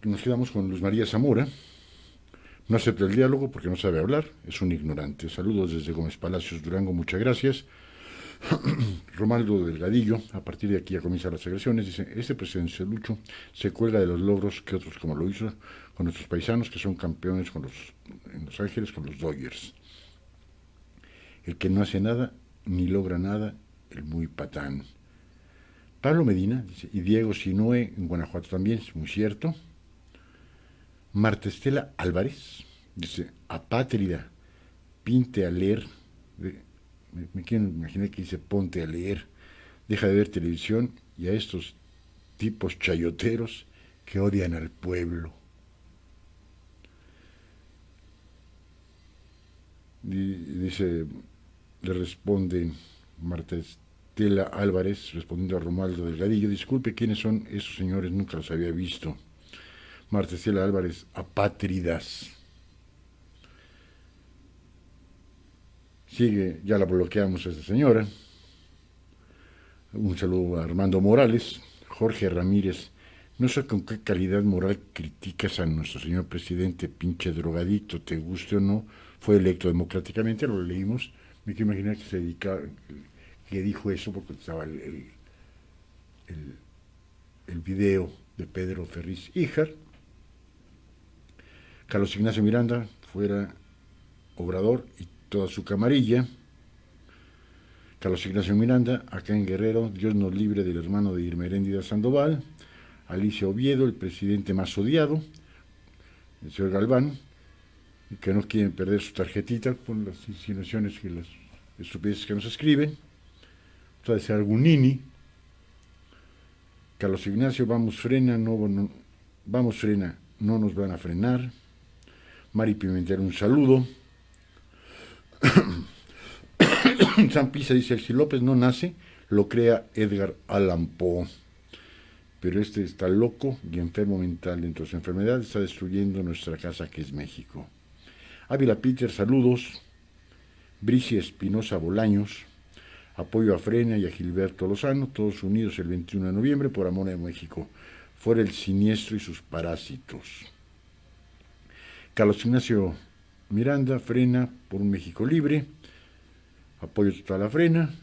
nos quedamos con Luz María Zamora. No acepta el diálogo porque no sabe hablar, es un ignorante. Saludos desde Gómez Palacios, Durango, muchas gracias. Romaldo Delgadillo, a partir de aquí ya comienzan las agresiones, dice, este presidencialucho se cuelga de los logros que otros como lo hizo con nuestros paisanos que son campeones en Los Ángeles con los Dodgers. El que no hace nada, ni logra nada, el muy patán. Pablo Medina, dice, y Diego Sinoe en Guanajuato también, es muy cierto. Marta Estela Álvarez, dice, apátrida, pinte a leer, me quiero imaginar que dice, ponte a leer, deja de ver televisión y a estos tipos chayoteros que odian al pueblo. Dice, le responde Marta Estela Álvarez, respondiendo a Romaldo Delgadillo, disculpe, ¿quiénes son esos señores? Nunca los había visto. Marta Estela Álvarez, apátridas. Sigue, ya la bloqueamos a esta señora. Un saludo a Armando Morales. Jorge Ramírez, no sé con qué calidad moral criticas a nuestro señor presidente, pinche drogadicto, te guste o no, fue electo democráticamente, lo leímos. Me quiero imaginar que se dedicaba, que dijo eso porque estaba el video de Pedro Ferriz Híjar. Carlos Ignacio Miranda, fuera Obrador y toda su camarilla. Carlos Ignacio Miranda, acá en Guerrero, Dios nos libre del hermano de Irmeréndida Sandoval. Alicia Oviedo, el presidente más odiado, el señor Galván, que no quieren perder su tarjetita con las insinuaciones y las estupideces que nos escriben. Entonces, algún nini. Carlos Ignacio, vamos frena, vamos frena, no nos van a frenar. Mari Pimentel, un saludo. San Pisa dice, si López no nace, lo crea Edgar Allan Poe. Pero este está loco y enfermo mental dentro de su enfermedad, está destruyendo nuestra casa que es México. Ávila Peter, saludos. Bricia Espinosa Bolaños, apoyo a Frena y a Gilberto Lozano, todos unidos el 21 de noviembre por amor a México. Fuera el siniestro y sus parásitos. Carlos Ignacio Miranda, Frena por un México libre, apoyo total a Frena.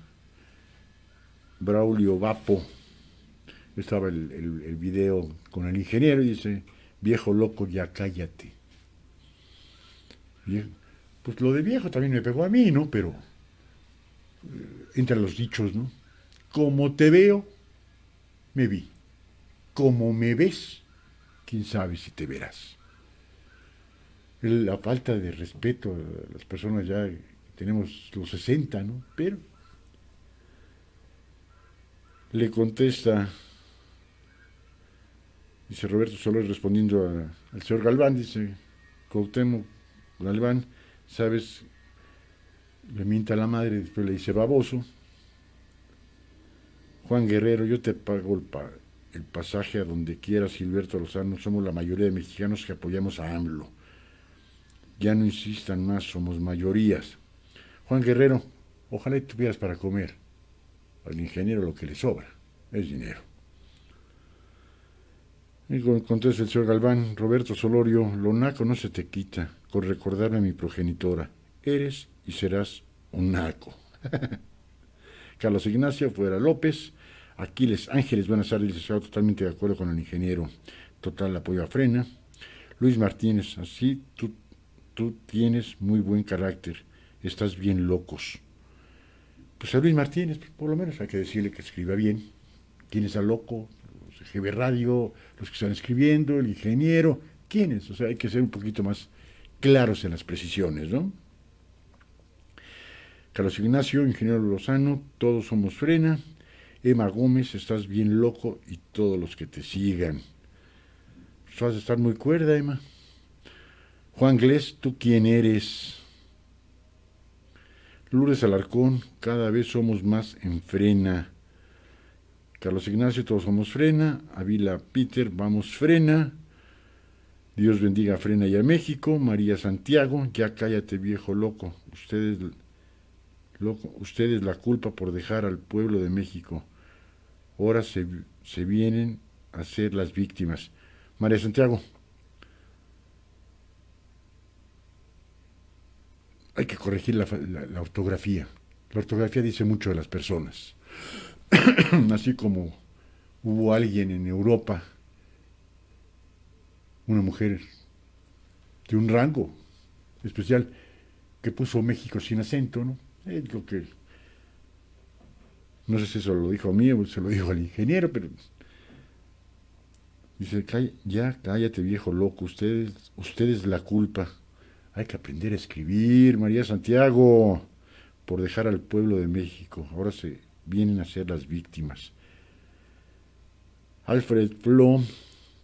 Braulio Vapo, estaba el video con el ingeniero y dice, viejo loco, ya cállate. Viejo, pues lo de viejo también me pegó a mí, ¿no? Pero entre los dichos, ¿no? Como te veo, me vi. Como me ves, quién sabe si te verás. La falta de respeto a las personas ya tenemos los 60, ¿no? Pero le contesta Dice Roberto Soler respondiendo al señor Galván, dice Cuauhtémoc Galván, ¿sabes? Le mienta a la madre, después le dice baboso. Juan Guerrero, yo te pago el pasaje a donde quieras, Gilberto Lozano, somos la mayoría de mexicanos que apoyamos a AMLO. Ya no insistan más, somos mayorías. Juan Guerrero, ojalá tuvieras para comer. Al ingeniero lo que le sobra es dinero. Y contesta el señor Galván, Roberto Solorio, lo naco no se te quita con recordarme a mi progenitora. Eres y serás un naco. Carlos Ignacio Fuera López, Aquiles Ángeles, buenas tardes, licenciado, totalmente de acuerdo con el ingeniero, total apoyo a Frena. Luis Martínez, así tú tienes muy buen carácter, estás bien locos. Pues a Luis Martínez, por lo menos hay que decirle que escriba bien. ¿Quién está loco? GB Radio, los que están escribiendo, el ingeniero, ¿quiénes? O sea, hay que ser un poquito más claros en las precisiones, ¿no? Carlos Ignacio, ingeniero Lozano, todos somos Frena. Emma Gómez, estás bien loco y todos los que te sigan. Pues vas a estar muy cuerda, Emma. Juan Glés, ¿tú quién eres? Lourdes Alarcón, cada vez somos más en Frena. Carlos Ignacio, todos somos Frena. Avila Peter, vamos Frena. Dios bendiga a Frena y a México. María Santiago, ya cállate viejo loco. Ustedes la culpa por dejar al pueblo de México. Ahora se vienen a ser las víctimas. María Santiago, hay que corregir la ortografía. La ortografía dice mucho de las personas. Así como hubo alguien en Europa, una mujer de un rango especial, que puso México sin acento, ¿no? Es lo que... No sé si eso lo dijo a mí o se lo dijo al ingeniero, pero... Dice, ya cállate viejo loco, ustedes la culpa. Hay que aprender a escribir, María Santiago, por dejar al pueblo de México. Ahora se vienen a ser las víctimas. Alfred Flo,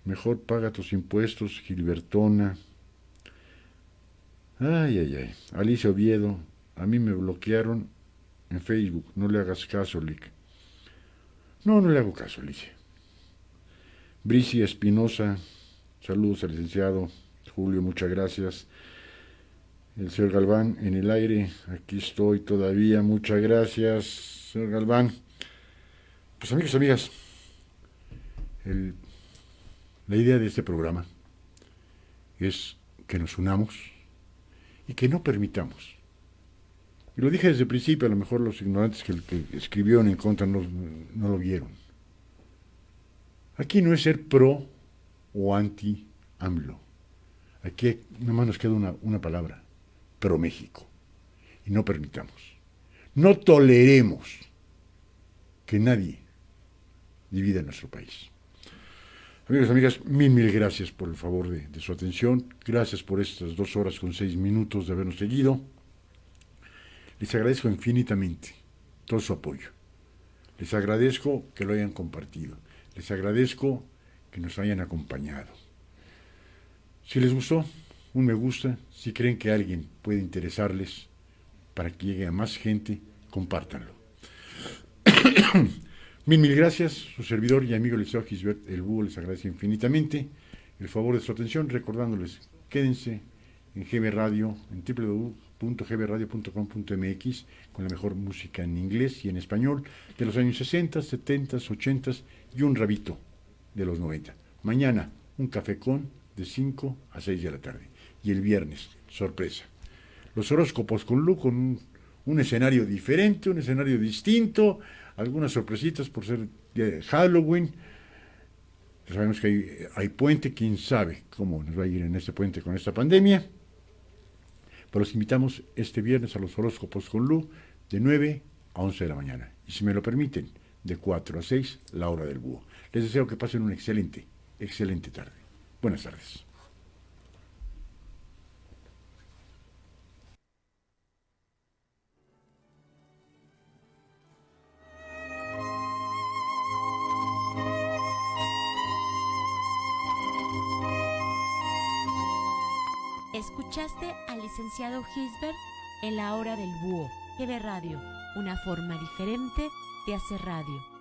mejor paga tus impuestos, Gilbertona. Ay. Alicia Oviedo, a mí me bloquearon en Facebook, no le hagas caso, Lick. No le hago caso, Alicia. Bricia Espinosa, saludos al licenciado Julio, muchas gracias. El señor Galván, en el aire, aquí estoy todavía, muchas gracias, señor Galván. Pues amigos y amigas, la idea de este programa es que nos unamos y que no permitamos. Y lo dije desde el principio, a lo mejor los ignorantes que escribieron en contra no lo vieron. Aquí no es ser pro o anti AMLO. Aquí nada más nos queda una palabra, pro México. Y no permitamos, no toleremos que nadie divida nuestro país. Amigos y amigas, mil gracias por el favor de su atención. Gracias por estas 2 horas con 6 minutos de habernos seguido. Les agradezco infinitamente todo su apoyo. Les agradezco que lo hayan compartido. Les agradezco que nos hayan acompañado. Si les gustó, un me gusta. Si creen que alguien puede interesarles para que llegue a más gente, compártanlo. Mil gracias. Su servidor y amigo Liceo Gisbert El Búho les agradece infinitamente el favor de su atención, recordándoles, quédense en GB Radio, en www.gbradio.com.mx, con la mejor música en inglés y en español de los años 60, 70, 80 y un rabito de los 90. Mañana, un cafecón de 5 a 6 de la tarde. Y el viernes, sorpresa. Los horóscopos con Lu, con un escenario diferente, un escenario distinto, algunas sorpresitas por ser día de Halloween. Sabemos que hay puente, quién sabe cómo nos va a ir en este puente con esta pandemia. Pero los invitamos este viernes a los horóscopos con Lu de 9 a 11 de la mañana. Y si me lo permiten, de 4 a 6, la hora del búho. Les deseo que pasen una excelente tarde. Buenas tardes. Escuchaste al licenciado Gisbert en La Hora del Búho. GB Radio, una forma diferente de hacer radio.